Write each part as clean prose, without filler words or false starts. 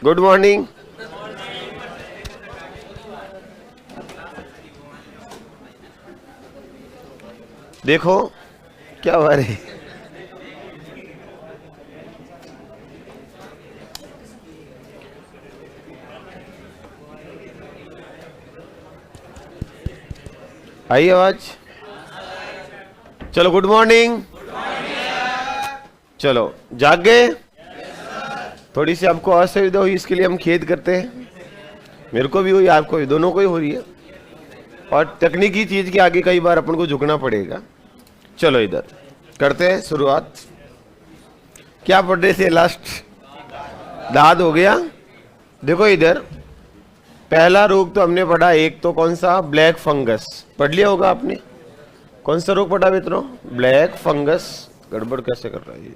Good morning. देखो क्या हुआ रे। आई आवाज? चलो गुड मॉर्निंग। चलो जाग गए? थोड़ी सी आपको असुविधा हुई, इसके लिए हम खेद करते हैं। मेरे को भी हुई, आपको भी, दोनों को ही हो रही है। और तकनीकी चीज के आगे कई बार अपन को झुकना पड़ेगा। चलो इधर करते हैं शुरुआत। क्या पढ़ रहे थे लास्ट? दाद हो गया। देखो इधर पहला रोग तो हमने पढ़ा, एक तो कौन सा? Black fungus. पढ़ लिया होगा आपने। कौन सा रोग पढ़ा मित्रों? Black fungus. गड़बड़ कैसे कर रहा है ये?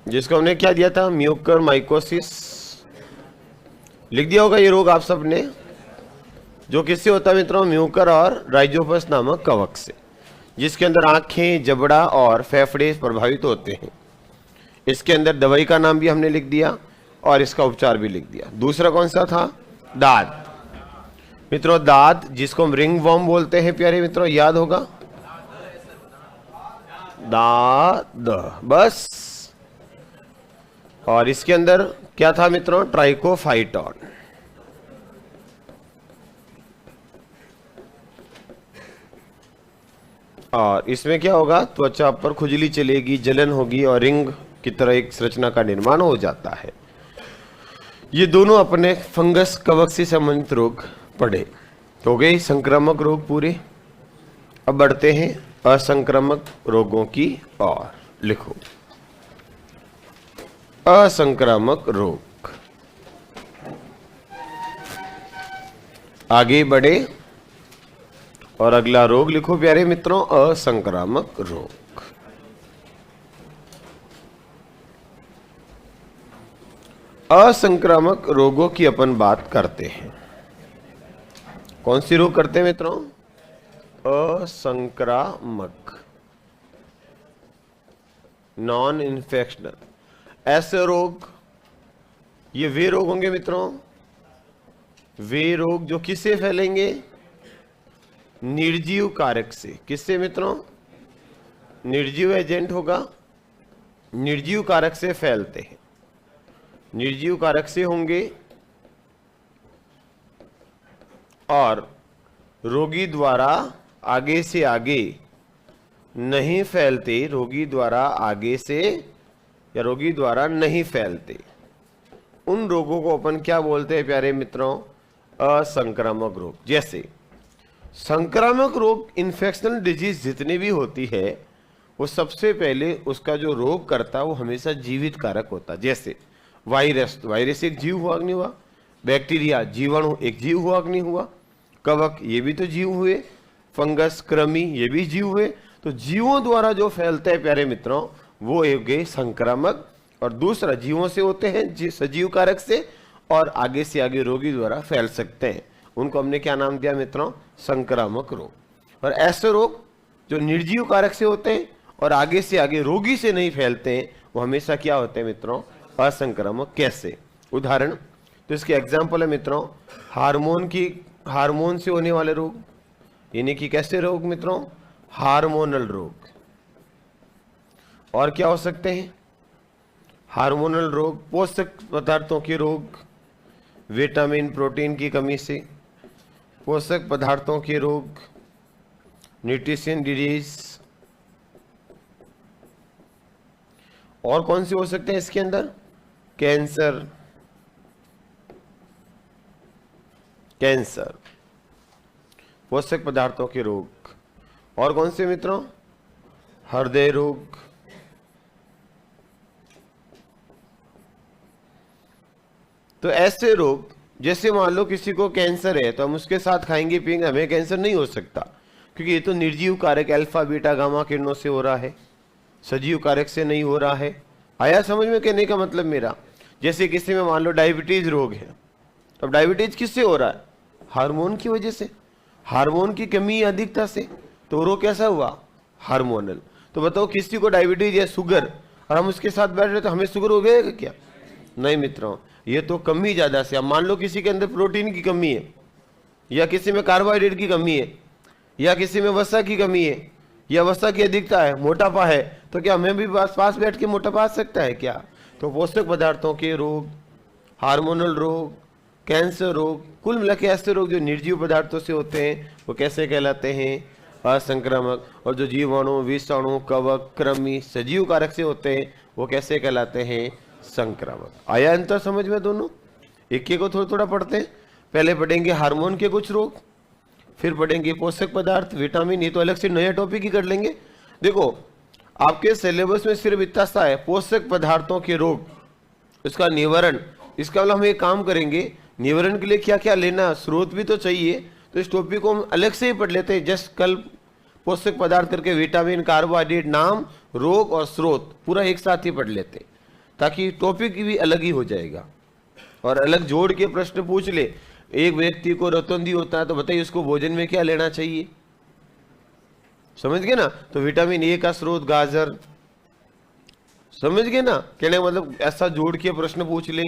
जिसको हमने क्या दिया था? Mucor mycosis. लिख दिया होगा ये रोग आप सबने। जो किससे होता है मित्रों? म्यूकर और राइजोपस नामक कवक से, जिसके अंदर आंखें, जबड़ा और फेफड़े प्रभावित होते हैं। इसके अंदर दवाई का नाम भी हमने लिख दिया और इसका उपचार भी लिख दिया। दूसरा कौन सा था? दाद। मित्रों दाद, जिसको हम रिंग वॉर्म बोलते हैं प्यारे मित्रों, याद होगा? दाद, बस। और इसके अंदर क्या था मित्रों? ट्राइकोफाइटॉन। और इसमें क्या होगा? त्वचा पर खुजली चलेगी, जलन होगी और रिंग की तरह एक संरचना का निर्माण हो जाता है। ये दोनों अपने फंगस कवक से संबंधित रोग पढ़े। हो गए संक्रामक रोग पूरे। अब बढ़ते हैं असंक्रामक रोगों की ओर। लिखो असंक्रामक रोग। आगे बढ़े और अगला रोग लिखो प्यारे मित्रों, असंक्रामक रोग। असंक्रामक रोगों की अपन बात करते हैं। कौन सी रोग करते हैं मित्रों? असंक्रामक, नॉन इन्फेक्शनल। ऐसे रोग, ये वे रोग होंगे मित्रों, वे रोग जो किससे फैलेंगे? निर्जीव कारक से। किससे मित्रों? निर्जीव एजेंट होगा, निर्जीव कारक से फैलते हैं। निर्जीव कारक से होंगे और रोगी द्वारा आगे से आगे नहीं फैलते। रोगी द्वारा आगे से या रोगी द्वारा नहीं फैलते। उन रोगों को अपन क्या बोलते हैं प्यारे मित्रों? असंक्रामक रोग। जैसे संक्रामक रोग, इन्फेक्शनल डिजीज जितनी भी होती है, वो सबसे पहले उसका जो रोग करता है वो हमेशा जीवित कारक होता है। जैसे वायरस, वायरस एक जीव हुआ कि नहीं हुआ? बैक्टीरिया, जीवाणु एक जीव हुआ कि नहीं हुआ? कवक, ये भी तो जीव हुए। फंगस, कृमि, ये भी जीव हुए। तो जीवों द्वारा जो फैलते हैं प्यारे मित्रों, वो एक गए संक्रामक। और दूसरा जीवों से होते हैं सजीव कारक से, और आगे से आगे रोगी द्वारा फैल सकते हैं। उनको हमने क्या नाम दिया मित्रों? संक्रामक रोग। और ऐसे रोग जो निर्जीव कारक से होते हैं और आगे से आगे रोगी से नहीं फैलते हैं, वो हमेशा क्या होते हैं मित्रों? असंक्रामक। कैसे? उदाहरण तो इसके एग्जाम्पल है मित्रों, हार्मोन से होने वाले रोग, यानी कि कैसे रोग मित्रों? हार्मोनल रोग। और क्या हो सकते हैं? हार्मोनल रोग, पोषक पदार्थों के रोग, विटामिन प्रोटीन की कमी से, पोषक पदार्थों के रोग, न्यूट्रिशन डिजीज। और कौन से हो सकते हैं इसके अंदर? कैंसर, कैंसर, पोषक पदार्थों के रोग। और कौन से मित्रों? हृदय रोग। तो ऐसे रोग, जैसे मान लो किसी को कैंसर है तो हम उसके साथ खाएंगे पिएंगे, हमें कैंसर नहीं हो सकता, क्योंकि ये तो निर्जीव कारक अल्फा बीटा गामा किरणों से हो रहा है, सजीव कारक से नहीं हो रहा है। आया समझ में कहने का मतलब मेरा? जैसे किसी में मान लो डायबिटीज रोग है, अब डायबिटीज किससे हो रहा है? हार्मोन की वजह से, हार्मोन की कमी अधिकता से, तो रोग कैसा हुआ? हार्मोनल। तो बताओ किसी को डायबिटीज या शुगर और हम उसके साथ बैठ रहे तो हमें शुगर हो गएगा क्या? नहीं मित्रों, ये तो कमी ज्यादा से। अब मान लो किसी के अंदर प्रोटीन की कमी है, या किसी में कार्बोहाइड्रेट की कमी है, या किसी में वसा की कमी है, या वसा की अधिकता है, मोटापा है, तो क्या हमें भी पास बैठ के मोटापा आ सकता है क्या? तो पोषक पदार्थों के रोग, हार्मोनल रोग, कैंसर रोग, कुल मिला के ऐसे रोग जो निर्जीव पदार्थों से होते हैं वो कैसे कहलाते हैं? असंक्रामक। और जो जीवाणु, विषाणु, कवक, कृमि, सजीव कारक से होते हैं वो कैसे कहलाते हैं? संक्रामक। आया अंतर समझ में दोनों? एक एक को थोड़ा थोड़ा पढ़ते हैं। पहले पढ़ेंगे हार्मोन के कुछ रोग, फिर पढ़ेंगे पोषक पदार्थ, विटामिन। ये तो अलग से नया टॉपिक ही कर लेंगे। देखो आपके सिलेबस में सिर्फ इतना सा है, पोषक पदार्थों के रोग, उसका निवारण। इसका मतलब हम एक काम करेंगे, निवारण के लिए क्या क्या लेना, स्रोत भी तो चाहिए। तो इस टॉपिक को हम अलग से ही पढ़ लेते हैं। जस्ट कल पोषक पदार्थ करके विटामिन, कार्बोहाइड्रेट, नाम, रोग और स्रोत पूरा एक साथ ही पढ़ लेते, ताकि टॉपिक भी अलग ही हो जाएगा और अलग जोड़ के प्रश्न पूछ ले। एक व्यक्ति को रतौंधी होता है तो बताइए उसको भोजन में क्या लेना चाहिए? समझ गए ना? तो विटामिन ए का स्रोत गाजर, समझ गए ना? कहने मतलब ऐसा जोड़ के प्रश्न पूछ ले।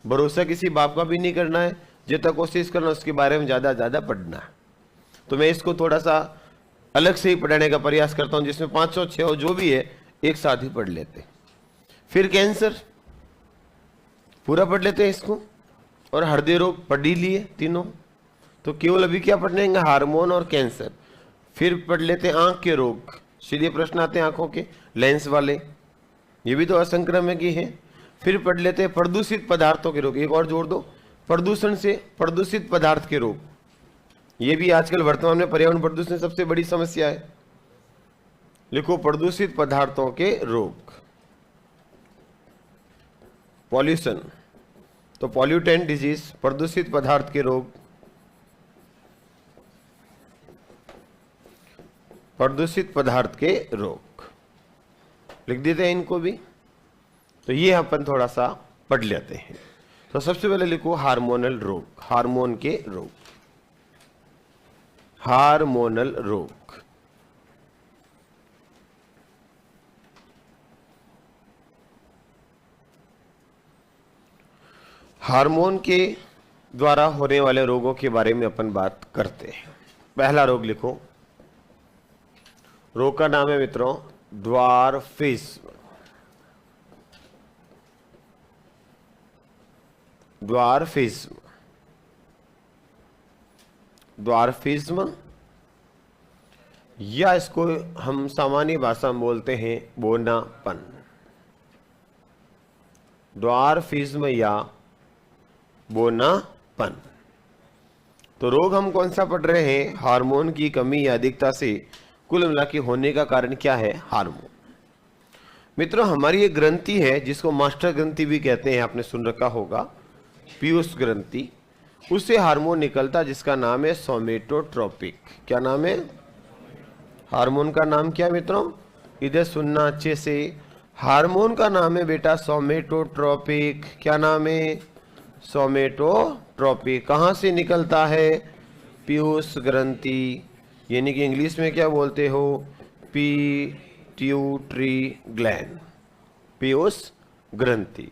भरोसा किसी बाप का भी नहीं करना है, जितना कोशिश करना उसके बारे में ज्यादा पढ़ना है। तो मैं इसको थोड़ा सा अलग से ही पढ़ाने का प्रयास करता हूं, जिसमें 500 600 जो भी है एक साथ ही पढ़ लेते। फिर कैंसर पूरा पढ़ लेते हैं इसको, और हृदय रोग पढ़ ही लिए तीनों। तो केवल अभी क्या पढ़ेंगे? हार्मोन और कैंसर। फिर पढ़ लेते हैं आंख के रोग, सीधे प्रश्न आते हैं आंखों के, लेंस वाले, ये भी तो असंक्रामक ही है। फिर पढ़ लेते हैं प्रदूषित पदार्थों के रोग, एक और जोड़ दो, प्रदूषण से प्रदूषित पदार्थ के रोग। ये भी आजकल वर्तमान में पर्यावरण प्रदूषण सबसे बड़ी समस्या है। लिखो प्रदूषित पदार्थों के रोग, पॉल्यूशन, तो पॉल्यूटेंट डिजीज, प्रदूषित पदार्थ के रोग, प्रदूषित पदार्थ के रोग लिख देते हैं इनको भी। तो ये अपन थोड़ा सा पढ़ लेते हैं। तो सबसे पहले लिखो हार्मोनल रोग, हार्मोन के रोग, हार्मोनल रोग। हार्मोन के द्वारा होने वाले रोगों के बारे में अपन बात करते हैं। पहला रोग लिखो, रोग का नाम है मित्रों ड्वार्फिज्म। ड्वार्फिज्म, ड्वार्फिज्म, या इसको हम सामान्य भाषा में बोलते हैं बोनापन। ड्वार्फिज्म या बोनापन। तो रोग हम कौन सा पढ़ रहे हैं? हार्मोन की कमी या अधिकता से कुल मिला के होने का कारण क्या है? हार्मोन। मित्रों हमारी एक ग्रंथि है जिसको मास्टर ग्रंथि भी कहते हैं, आपने सुन रखा होगा, पीयूष ग्रंथि। उससे हार्मोन निकलता जिसका नाम है सोमेटोट्रोपिक। क्या नाम है? हार्मोन का नाम क्या है मित्रों? इधर सुनना अच्छे से। हार्मोन का नाम है बेटा सोमेटोट्रोपिक। क्या नाम है? सोमेटोट्रोपिक। कहां से निकलता है? पीयूष ग्रंथि, यानी कि इंग्लिश में क्या बोलते हो? पिट्यूटरी ग्लैंड, पीयूष ग्रंथि।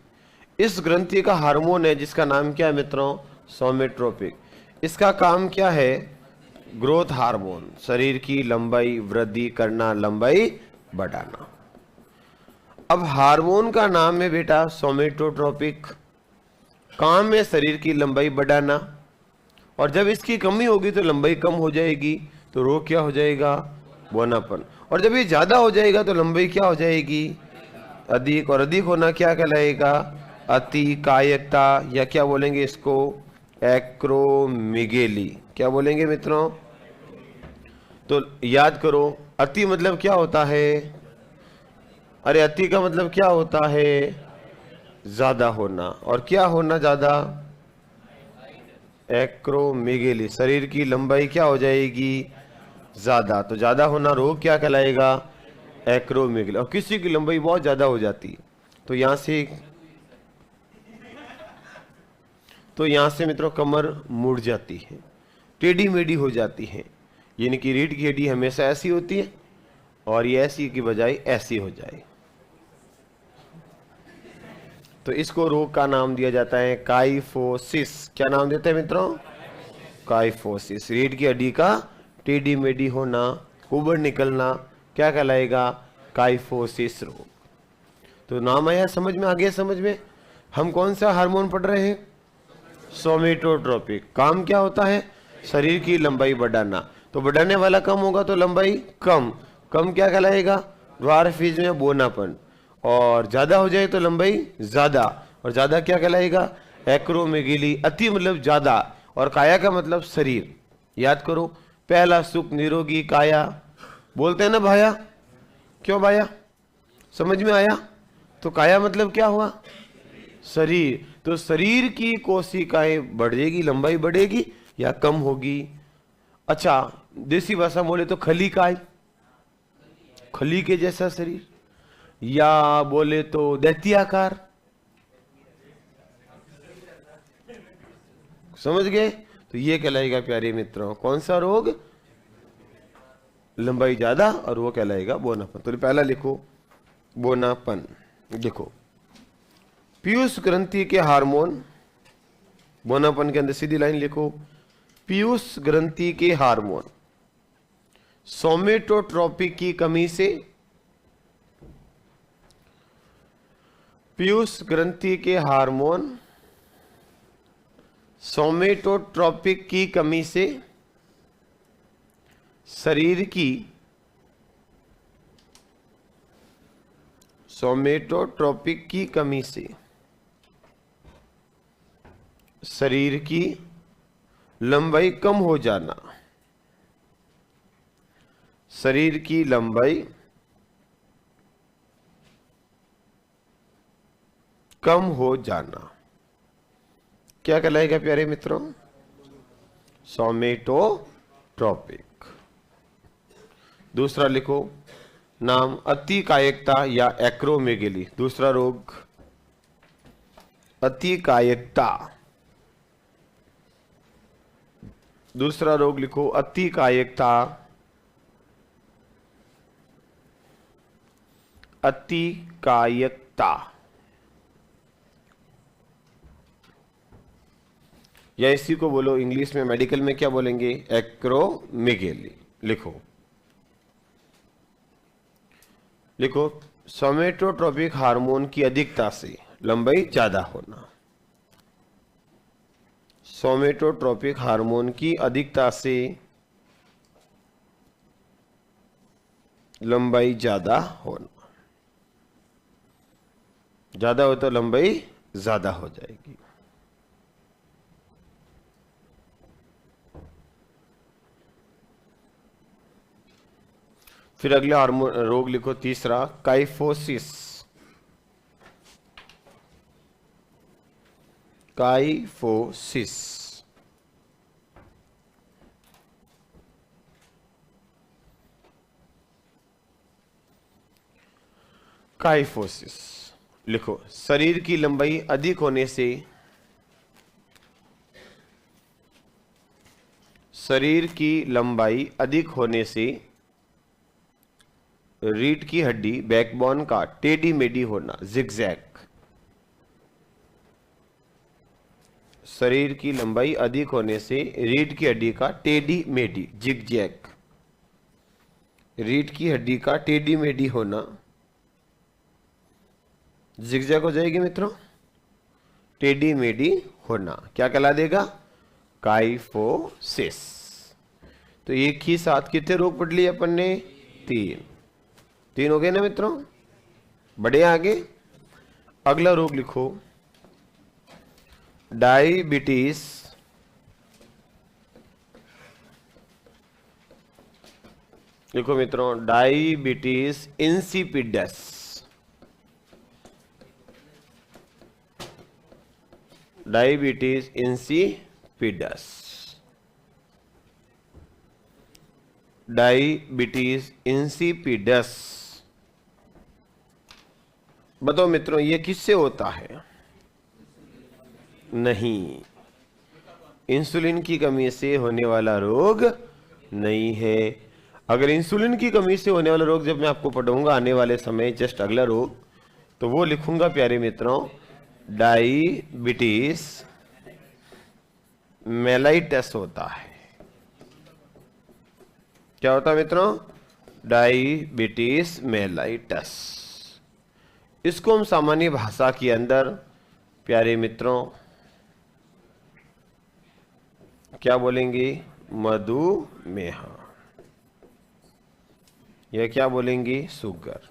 इस ग्रंथि का हार्मोन है जिसका नाम क्या है मित्रों? सोमेट्रोपिक। इसका काम क्या है? ग्रोथ हार्मोन, शरीर की लंबाई वृद्धि करना, लंबाई बढ़ाना। अब हार्मोन का नाम है बेटा सोमेटोट्रोपिक, काम है शरीर की लंबाई बढ़ाना, और जब इसकी कमी होगी तो लंबाई कम हो जाएगी, तो रोग क्या हो जाएगा? बोनापन। और जब ये ज्यादा हो जाएगा तो लंबाई क्या हो जाएगी? अधिक। और अधिक होना क्या कहलाएगा? अति कायकता, या क्या बोलेंगे इसको? एक्रोमेगेली। क्या बोलेंगे मित्रों? तो याद करो, अति मतलब क्या होता है? अरे अति का मतलब क्या होता है? ज्यादा होना। और क्या होना ज्यादा? एक्रोमेगेली, शरीर की लंबाई क्या हो जाएगी? ज्यादा। तो ज्यादा होना रोग क्या कहलाएगा? एक्रोमेगेली। और किसी की लंबाई बहुत ज्यादा हो जाती है तो यहां से तो यहां से मित्रों कमर मुड़ जाती है, टेढ़ी मेढ़ी हो जाती है, यानी कि रीढ़ की हड्डी हमेशा ऐसी होती है और ये ऐसी की बजाय ऐसी हो जाए, तो इसको रोग का नाम दिया जाता है काइफोसिस। क्या नाम देते हैं मित्रों? काइफोसिस। रीढ़ की हड्डी का टेढ़ी मेढ़ी होना, उबड़ निकलना क्या कहलाएगा? काइफोसिस रोग। तो नाम आया समझ में? आ गया समझ में? हम कौन सा हार्मोन पढ़ रहे हैं? सोमेटोट्रोपिक। काम क्या होता है? शरीर की लंबाई बढ़ाना। तो बढ़ाने वाला कम होगा तो लंबाई कम, कम क्या कहलाएगा? ड्वार्फिज्म में बोनापन। और ज्यादा हो जाए तो लंबाई ज्यादा, और ज्यादा क्या कहलाएगा? एक्रोमेगेली। अति मतलब ज्यादा, और काया का मतलब शरीर। याद करो, पहला सुख निरोगी काया बोलते हैं ना भाया? क्यों भाया? समझ में आया? तो काया मतलब क्या हुआ? शरीर। तो शरीर की कोशिकाएं बढ़ेगी, लंबाई बढ़ेगी या कम होगी? अच्छा, देसी भाषा बोले तो खली काय, खली के जैसा शरीर, या बोले तो दैत्याकार। समझ गए? तो ये कहलाएगा प्यारे मित्रों कौन सा रोग? लंबाई ज्यादा, और वो कहलाएगा बोनापन। तो पहला लिखो बोनापन। देखो, पीयूष ग्रंथि के हार्मोन, बोनापन के अंदर सीधी लाइन लिखो, पीयूष ग्रंथि के हार्मोन सोमेटोट्रोपिक की कमी से, पीयूष ग्रंथि के हार्मोन सोमेटोट्रोपिक की कमी से शरीर की, सोमेटोट्रोपिक की कमी से शरीर की लंबाई कम हो जाना, शरीर की लंबाई कम हो जाना क्या कहलाएगा प्यारे मित्रों? सोमेटोट्रोपिक। दूसरा लिखो नाम अति कायकता या एक्रोमेगेली। दूसरा रोग अति कायकता। दूसरा रोग लिखो अति कायकता, अति कायकता, या इसी को बोलो इंग्लिश में मेडिकल में क्या बोलेंगे? एक्रोमेगेली। लिखो लिखो सोमेटोट्रोपिक हार्मोन की अधिकता से लंबाई ज्यादा होना, सोमेटोट्रोपिक हार्मोन की अधिकता से लंबाई ज्यादा होना, ज्यादा हो तो लंबाई ज्यादा हो जाएगी। फिर अगला हार्मोन रोग लिखो तीसरा काइफोसिस। काइफोसिस। काइफोसिस लिखो शरीर की लंबाई अधिक होने से, शरीर की लंबाई अधिक होने से रीढ़ की हड्डी बैकबोन का टेढ़ी मेढ़ी होना, जिगजैग। शरीर की लंबाई अधिक होने से रीढ़ की हड्डी का टेढ़ी मेढ़ी, जिगजैग। रीढ़ की हड्डी का टेढ़ी मेढ़ी होना, जिगजैग हो जाएगी मित्रों, टेढ़ी मेढ़ी होना क्या कहला देगा? काइफोसिस। तो एक ही साथ कितने रोग पढ़ लिए अपन ने? तीन हो गए ना मित्रों? बढ़े आगे। अगला रोग लिखो डायबिटीज। लिखो मित्रों diabetes insipidus. Diabetes insipidus. Diabetes insipidus. बताओ मित्रों ये किससे होता है? नहीं, इंसुलिन की कमी से होने वाला रोग नहीं है। अगर इंसुलिन की कमी से होने वाला रोग जब मैं आपको पढ़ाऊंगा आने वाले समय, जस्ट अगला रोग, तो वो लिखूंगा प्यारे मित्रों, डायबिटीज मेलाइटस होता है। क्या होता है मित्रों? Diabetes mellitus. इसको हम सामान्य भाषा के अंदर प्यारे मित्रों क्या बोलेंगे? मधुमेह, या क्या बोलेंगे? शुगर।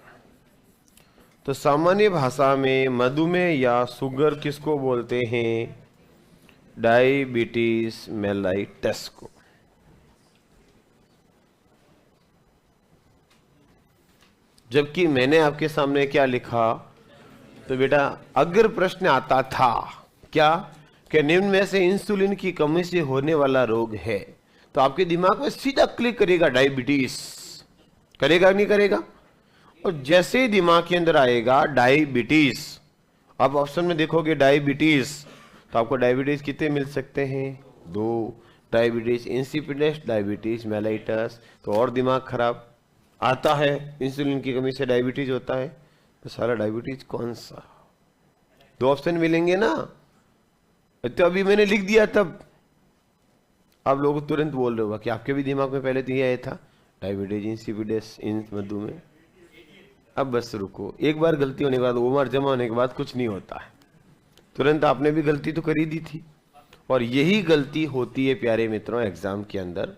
तो सामान्य भाषा में मधुमेह या शुगर किसको बोलते हैं? डायबिटीज मेलाइटस को। जबकि मैंने आपके सामने क्या लिखा? तो बेटा अगर प्रश्न आता था क्या कि निम्न में से इंसुलिन की कमी से होने वाला रोग है, तो आपके दिमाग में सीधा क्लिक करेगा डायबिटीज। करेगा नहीं करेगा? और जैसे ही दिमाग के अंदर आएगा डायबिटीज, आप ऑप्शन में देखोगे डायबिटीज, तो आपको डायबिटीज कितने मिल सकते हैं? 2। Diabetes insipidus, diabetes mellitus. तो और दिमाग खराब आता है, इंसुलिन की कमी से डायबिटीज होता है, तो सारा डायबिटीज कौन सा? 2 ऑप्शन मिलेंगे ना। तो अभी मैंने लिख दिया, तब आप लोग तुरंत बोल रहे हो कि आपके भी दिमाग में पहले तो ये आया था, डायबिटीज इंसिपिडस, मधुमेह। अब बस रुको, एक बार गलती होने के बाद, उम्र जमा होने के बाद कुछ नहीं होता है। तुरंत आपने भी गलती तो करी दी थी, और यही गलती होती है प्यारे मित्रों एग्जाम के अंदर।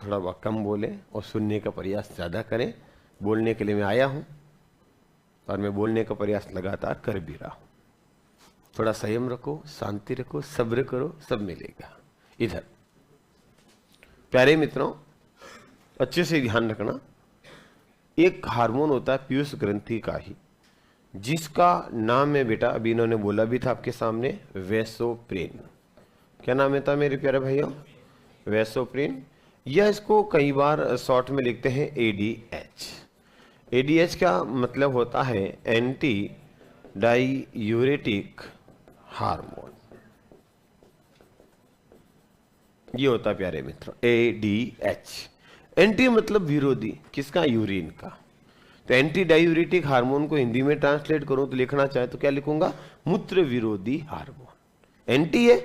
थोड़ा बहुत कम बोले और सुनने का प्रयास ज्यादा करें। बोलने के लिए मैं आया हूं और मैं बोलने का प्रयास लगातार कर भी रहा हूं। थोड़ा संयम रखो, शांति रखो, सब्र करो, सब मिलेगा। इधर प्यारे मित्रों अच्छे से ध्यान रखना, एक हार्मोन होता है पीयूष ग्रंथि का ही, जिसका नाम है बेटा, अभी इन्होंने बोला भी था आपके सामने, वैसोप्रेन। क्या नाम है था मेरे प्यारे भाइयों? वैसोप्रेन। यह इसको कई बार शॉर्ट में लिखते हैं एडीएच। एडीएच का मतलब होता है एंटी डायूरेटिक हार्मोन। ये होता है प्यारे मित्रों एडीएच। एंटी मतलब विरोधी, किसका? यूरिन का। तो एंटी डायूरेटिक हार्मोन को हिंदी में ट्रांसलेट करूं तो लिखना चाहे तो क्या लिखूंगा? मूत्र विरोधी हार्मोन। एंटी है,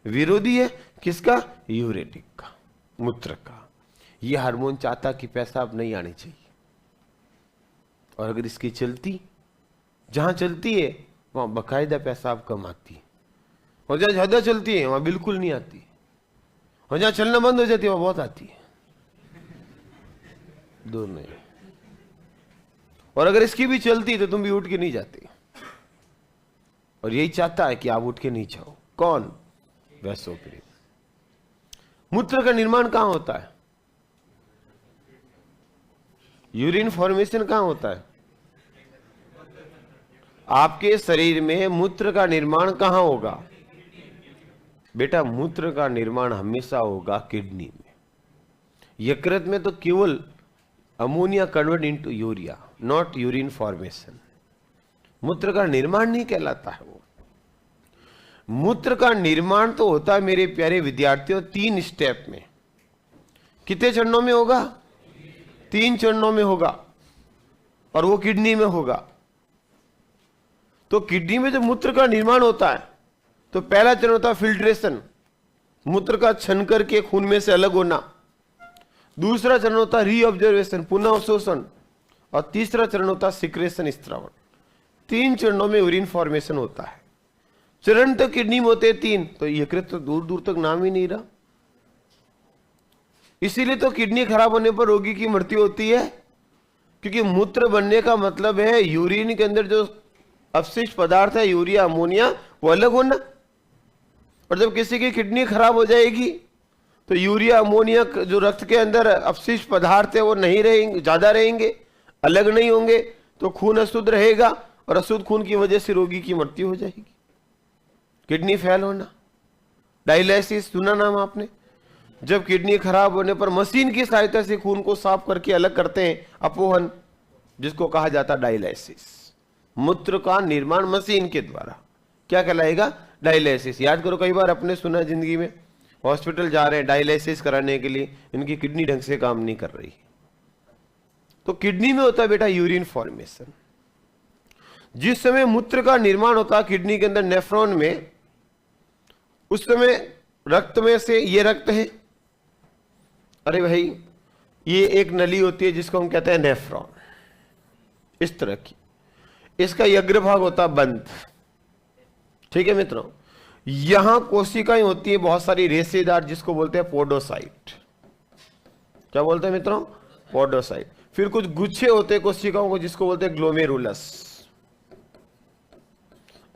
विरोधी है, किसका? यूरेटिक का, मूत्र का। ये हार्मोन चाहता कि पेशाब नहीं आनी चाहिए, और अगर इसकी चलती, जहां चलती है वहां बकायदा पेशाब कम आती है, और जहां ज्यादा चलती है वहां बिल्कुल नहीं आती, और जहां चलना बंद हो जाती है वहां बहुत आती है। दोनों है। और अगर इसकी भी चलती तो तुम भी उठ के नहीं जाते, और यही चाहता है कि आप उठ के नहीं जाओ। कौन? वैसोप्रेन। मूत्र का निर्माण कहां होता है? यूरिन फॉर्मेशन कहां होता है? आपके शरीर में मूत्र का निर्माण कहां होगा? बेटा मूत्र का निर्माण हमेशा होगा किडनी में। यकृत में तो केवल ammonia convert into urea, not urine formation. मूत्र का निर्माण नहीं कहलाता है वो। मूत्र का निर्माण तो होता है मेरे प्यारे विद्यार्थियों 3 स्टेप में। कितने चरणों में होगा? 3 चरणों में होगा, और वो किडनी में होगा। तो किडनी में जब मूत्र का निर्माण होता है तो पहला चरण होता है फिल्ट्रेशन, मूत्र का छन करके खून में से अलग होना। दूसरा चरण होता है रीऑब्जर्वेशन, पुनः अवशोषण, और तीसरा चरण होता है सिक्रेशन, स्त्रावण। 3 चरणों में यूरिन फॉर्मेशन होता है। चरण तो किडनी में होते 3, तो यकृत तो दूर दूर तक नाम ही नहीं रहा। इसीलिए तो किडनी खराब होने पर रोगी की मृत्यु होती है, क्योंकि मूत्र बनने का मतलब है यूरिन के अंदर जो अपशिष्ट पदार्थ है, यूरिया, अमोनिया, वो अलग होना। और जब किसी की किडनी खराब हो जाएगी तो यूरिया, अमोनिया जो रक्त के अंदर अपशिष्ट पदार्थ है वो नहीं रहेंगे, ज्यादा रहेंगे, अलग नहीं होंगे, तो खून अशुद्ध रहेगा, और अशुद्ध खून की वजह से रोगी की मृत्यु हो जाएगी। किडनी फेल होना, डायलिसिस सुना नाम आपने? जब किडनी खराब होने पर मशीन की सहायता से खून को साफ करके अलग करते हैं, अपोहन, जिसको कहा जाता है डायलिसिस। मूत्र का निर्माण मशीन के द्वारा क्या कहलाएगा? डायलिसिस, याद करो कई बार अपने सुना जिंदगी में, हॉस्पिटल जा रहे हैं डायलिसिस कराने के लिए, इनकी किडनी ढंग से काम नहीं कर रही। तो किडनी में होता है बेटा यूरिन फॉर्मेशन। जिस समय मूत्र का निर्माण होता है किडनी के अंदर नेफ्रॉन में, उस समय रक्त में से ये रक्त है, अरे भाई ये एक नली होती है जिसको हम कहते हैं नेफ्रॉन, इस तरह की, इसका अग्रभाग होता है बंद। ठीक है मित्रों, यहां कोशिकाएं होती है बहुत सारी रेशेदार, जिसको बोलते हैं पोडोसाइट। क्या बोलते हैं मित्रों? पोडोसाइट। फिर कुछ गुच्छे होते हैं कोशिकाओं को, जिसको बोलते हैं ग्लोमेरुलस,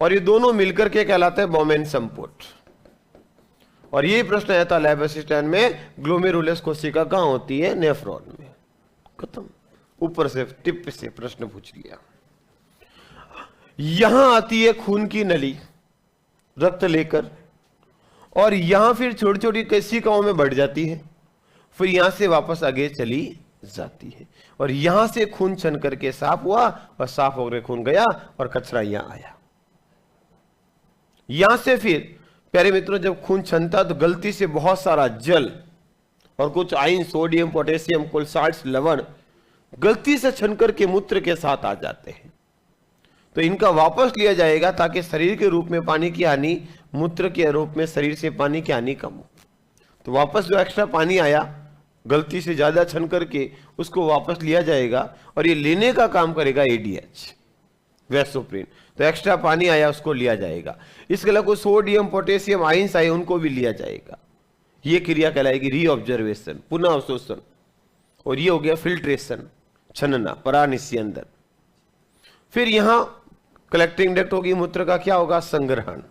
और ये दोनों मिलकर के कहलाते हैं बोमेन संपुट। और ये प्रश्न आया था लैब असिस्टेंट में, ग्लोमेरुलस कोशिका कहां होती है? नेफ्रॉन में। खत्म, ऊपर से टिप से प्रश्न पूछ लिया। यहां आती है खून की नली रक्त लेकर, और यहां फिर छोटी छोटी कोशिकाओं में बढ़ जाती है, फिर यहां से वापस आगे चली जाती है, और यहां से खून छन करके साफ हुआ, और साफ होकर खून गया और कचरा यहां आया। यहां से फिर प्यारे मित्रों जब खून छनता तो गलती से बहुत सारा जल और कुछ आयन, सोडियम, पोटेशियम, कोलसाइड्स, लवण गलती से छन करके मूत्र के साथ आ जाते हैं। तो इनका वापस लिया जाएगा ताकि शरीर के रूप में पानी की हानि, मूत्र के रूप में शरीर से पानी की हानि कम हो। तो वापस जो एक्स्ट्रा पानी आया गलती से ज्यादा छन करके, उसको वापस लिया जाएगा, और ये लेने का काम करेगा एडीएच, वैसोप्रिन। तो एक्स्ट्रा पानी आया उसको लिया जाएगा। इसके अलावा कुछ सोडियम, पोटेशियम आयंस आए, उनको भी लिया जाएगा। ये क्रिया कहलाएगी रीऑब्जर्वेशन, पुनः अवशोषण। और ये हो गया फिल्ट्रेशन, छनना परानिसी अंदर। फिर यहां कलेक्टिंग डक्ट होगी, मूत्र का क्या होगा? संग्रहण,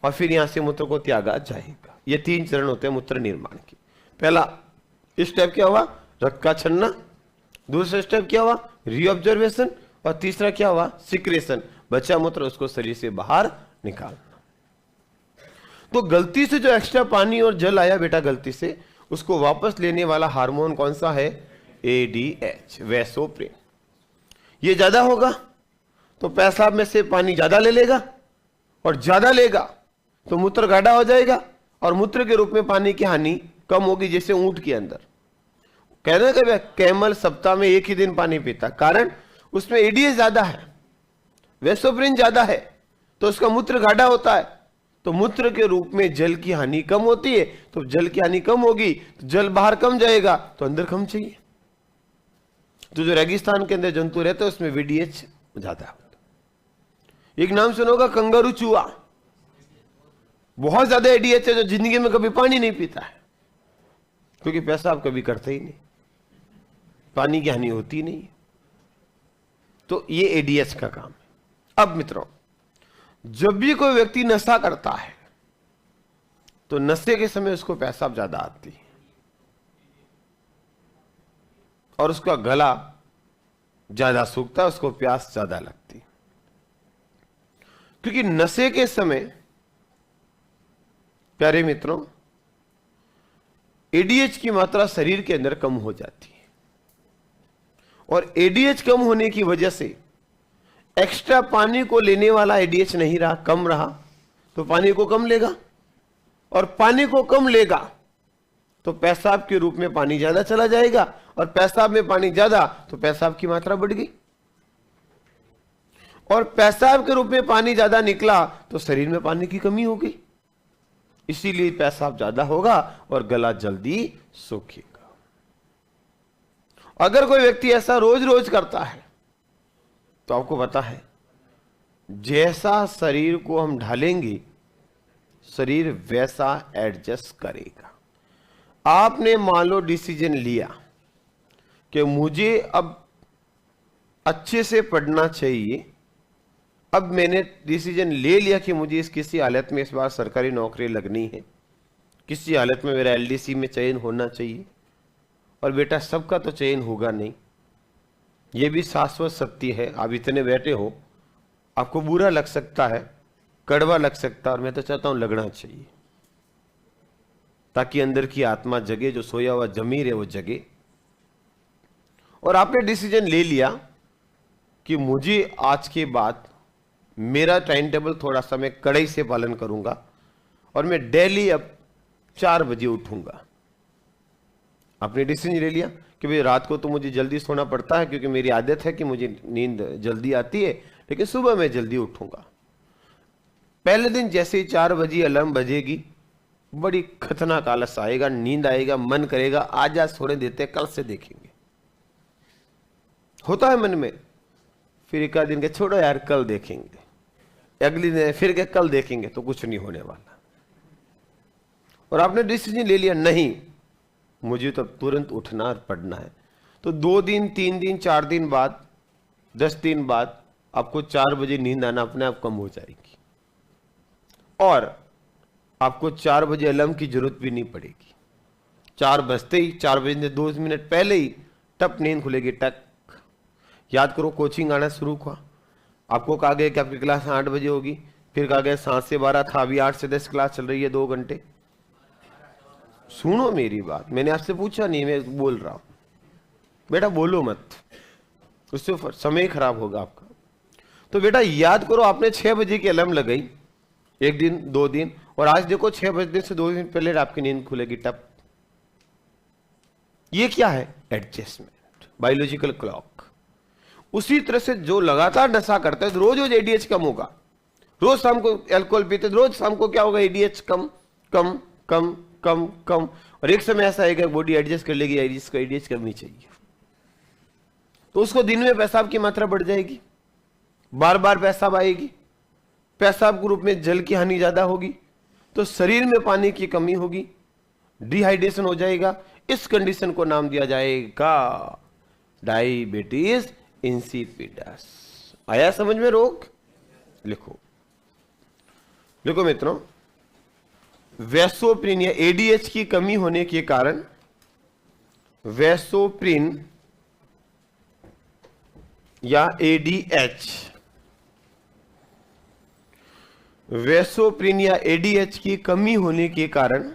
और फिर यहां से मूत्र को त्यागा जाएगा। ये 3 चरण होते हैं मूत्र निर्माण के। पहला स्टेप क्या हुआ? रक्त का छनना। दूसरा स्टेप क्या हुआ? रीऑब्जर्वेशन। और तीसरा क्या हुआ? सिक्रेशन, बचा मूत्र उसको शरीर से बाहर निकालना। तो गलती से जो एक्स्ट्रा पानी और जल आया बेटा गलती से, उसको वापस लेने वाला हार्मोन कौन सा है? एडीएच, वैसोप्रिन। ये ज्यादा होगा तो पेशाब में से पानी ज्यादा ले लेगा, और ज्यादा लेगा तो मूत्र गाढ़ा हो जाएगा, और मूत्र के रूप में पानी की हानि कम होगी, जैसे ऊंट के अंदर। कहने का कैमल सप्ताह में 1 ही दिन पानी पीता, कारण उसमें एडीएच ज्यादा है, वैसोप्रिन ज्यादा है, तो उसका मूत्र गाढ़ा होता है। तो मूत्र के रूप में जल की हानि कम होती है, तो जल की हानि कम होगी तो जल बाहर कम जाएगा, तो अंदर कम चाहिए। तो जो रेगिस्तान के अंदर जंतु रहते हैं उसमें वीडीएच ज्यादा होता है। एक नाम सुनोगा कंगारू चूहा, बहुत ज्यादा एडीएच है, जो जिंदगी में कभी पानी नहीं पीता है, क्योंकि पेशाब कभी करते ही नहीं, पानी की हानि होती नहीं। तो ये एडीएच का काम है। अब मित्रों, जब भी कोई व्यक्ति नशा करता है तो नशे के समय उसको पेशाब ज्यादा आती है, और उसका गला ज्यादा सूखता है, उसको प्यास ज्यादा लगती है। क्योंकि नशे के समय प्यारे मित्रों एडीएच की मात्रा शरीर के अंदर कम हो जाती है, और एडीएच कम होने की वजह से एक्स्ट्रा पानी को लेने वाला एडीएच नहीं रहा, कम रहा, तो पानी को कम लेगा, और पानी को कम लेगा तो पेशाब के रूप में पानी ज्यादा चला जाएगा, और पेशाब में पानी ज्यादा तो पेशाब की मात्रा बढ़ गई, और पेशाब के रूप में पानी ज्यादा निकला तो शरीर में पानी की कमी हो गई, इसीलिए पेशाब ज्यादा होगा और गला जल्दी सूखेगा। अगर कोई व्यक्ति ऐसा रोज रोज करता है तो आपको पता है जैसा शरीर को हम ढालेंगे शरीर वैसा एडजस्ट करेगा। आपने मान लो डिसीजन लिया कि मुझे अब अच्छे से पढ़ना चाहिए, अब मैंने डिसीजन ले लिया कि मुझे इस किसी हालत में इस बार सरकारी नौकरी लगनी है, किसी हालत में मेरा एलडीसी में चयन होना चाहिए, और बेटा सबका तो चयन होगा नहीं, ये भी शाश्वत सत्य है। आप इतने बैठे हो, आपको बुरा लग सकता है, कड़वा लग सकता है, और मैं तो चाहता हूं लगना चाहिए, ताकि अंदर की आत्मा जगे, जो सोया हुआ जमीर है वो जगे। और आपने डिसीजन ले लिया कि मुझे आज के बाद मेरा टाइम टेबल थोड़ा सा मैं कड़ाई से पालन करूंगा और मैं डेली अब 4 बजे उठूंगा। आपने डिसीजन ले लिया कि भाई रात को तो मुझे जल्दी सोना पड़ता है क्योंकि मेरी आदत है कि मुझे नींद जल्दी आती है, लेकिन सुबह मैं जल्दी उठूंगा। पहले दिन जैसे ही 4 बजे अलार्म बजेगी, बड़ी खतरनाक आलस आएगा, नींद आएगा, मन करेगा आज सोने देते, कल से देखेंगे, होता है मन में। फिर एक आध दिन के छोड़ो यार कल देखेंगे, अगले दिन फिर के कल देखेंगे, तो कुछ नहीं होने वाला। और आपने डिसीजन ले लिया नहीं मुझे तो तुरंत उठना और पढ़ना है, तो 2 दिन 3 दिन 4 दिन बाद 10 दिन बाद आपको 4 बजे नींद आना अपने आप कम हो जाएगी और आपको 4 बजे अलार्म की जरूरत भी नहीं पड़ेगी। 4 बजते ही 4 बजे 2 मिनट पहले ही टप नींद खुलेगी, टक। याद करो कोचिंग आना शुरू हुआ, आपको कहा गया कि आपकी क्लास 8 बजे होगी, फिर कहा गया 7 से 12 था, अभी 8 से 10 क्लास चल रही है, 2 घंटे। सुनो मेरी बात, मैंने आपसे पूछा नहीं, मैं बोल रहा हूं, बेटा बोलो मत, उससे समय खराब होगा आपका। तो बेटा याद करो आपने 6 बजे की अलार्म लगाई, 1 दिन 2 दिन, और आज देखो 6 बजने से 2 दिन पहले आपकी नींद खुलेगी टप। ये क्या है? Adjustment, biological clock. उसी तरह से जो लगातार नशा करता है रोज रोज एडीएच कम होगा। रोज शाम को अल्कोहल पीते रोज शाम को क्या होगा? एडीएच कम कम कम कम कम, और एक समय ऐसा आएगा बॉडी एडजस्ट कर लेगी, एडीएच करनी चाहिए, तो उसको दिन में पेशाब की मात्रा बढ़ जाएगी, बार बार पेशाब आएगी, पेशाब के रूप में जल की हानि ज्यादा होगी, तो शरीर में पानी की कमी होगी, डिहाइड्रेशन हो जाएगा। इस कंडीशन को नाम दिया जाएगा डायबिटीज इंसिपिडस। आया समझ में रोग? लिखो लिखो मित्रों, वैसोप्रिन या एडीएच की कमी होने के कारण वैसोप्रिन या एडीएच, वैसोप्रिन या एडीएच की कमी होने के कारण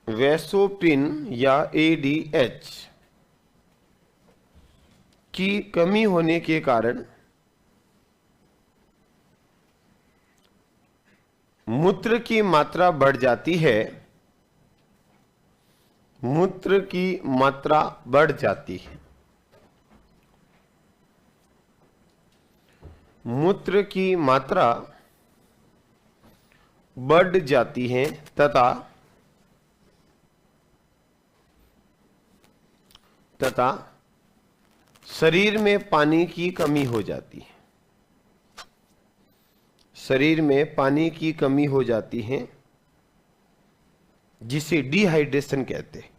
वैसोप्रिन या एडीएच की कमी होने के कारण मूत्र की मात्रा बढ़ जाती है, मूत्र की मात्रा बढ़ जाती है, मूत्र की मात्रा बढ़ जाती है तथा शरीर में पानी की कमी हो जाती है, शरीर में पानी की कमी हो जाती है, जिसे डिहाइड्रेशन कहते हैं।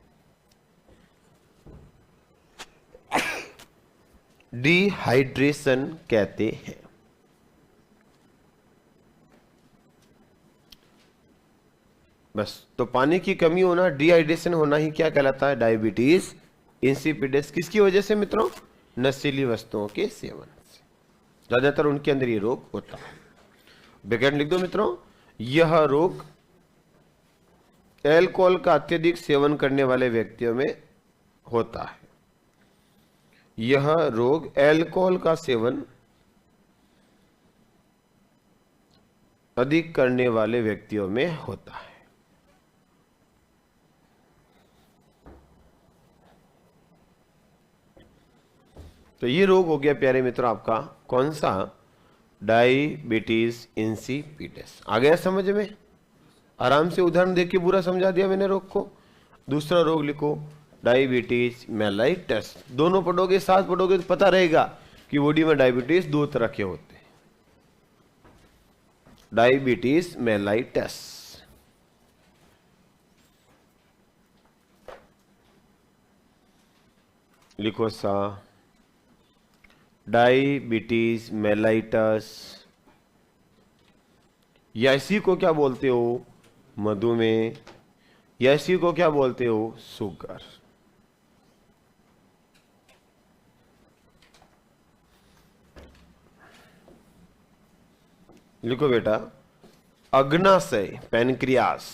डिहाइड्रेशन कहते हैं। बस, तो पानी की कमी होना, डिहाइड्रेशन होना ही क्या कहलाता है? Diabetes insipidus. किसकी वजह से मित्रों? नशीली वस्तुओं के सेवन से, ज्यादातर उनके अंदर ये रोग होता है। ब्रैकेट लिख दो मित्रों, यह रोग अल्कोहल का अत्यधिक सेवन करने वाले व्यक्तियों में होता है। यह रोग अल्कोहल का सेवन अधिक करने वाले व्यक्तियों में होता है। तो ये रोग हो गया प्यारे मित्रों आपका कौन सा? Diabetes insipidus. आ गया समझ में? आराम से उदाहरण देख के पूरा समझा दिया मैंने रोग को। दूसरा रोग लिखो, डायबिटीज मेलाइटस। दोनों पढ़ोगे, साथ पढ़ोगे तो पता रहेगा कि बॉडी में डायबिटीज 2 तरह के होते हैं। डायबिटीज मेलाइटस, लिखो सा, डायबिटीज मेलाइटस, या इसी को क्या बोलते हो? मधुमेह, या इसी को क्या बोलते हो? शुगर। लिखो बेटा, अग्नाशय पैनक्रियास,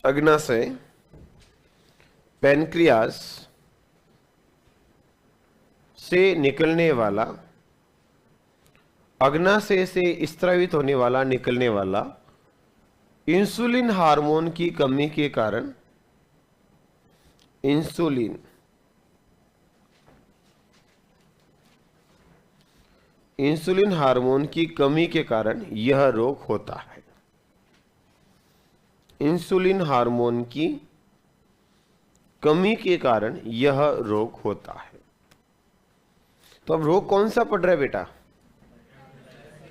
अग्नाशय, पैनक्रियास से निकलने वाला, अग्नाशय से स्रावित होने वाला, निकलने वाला इंसुलिन हार्मोन की कमी के कारण, इंसुलिन हार्मोन की कमी के कारण यह रोग होता है। इंसुलिन हार्मोन की कमी के कारण यह रोग होता है। तो अब रोग कौन सा पड़ रहा है बेटा?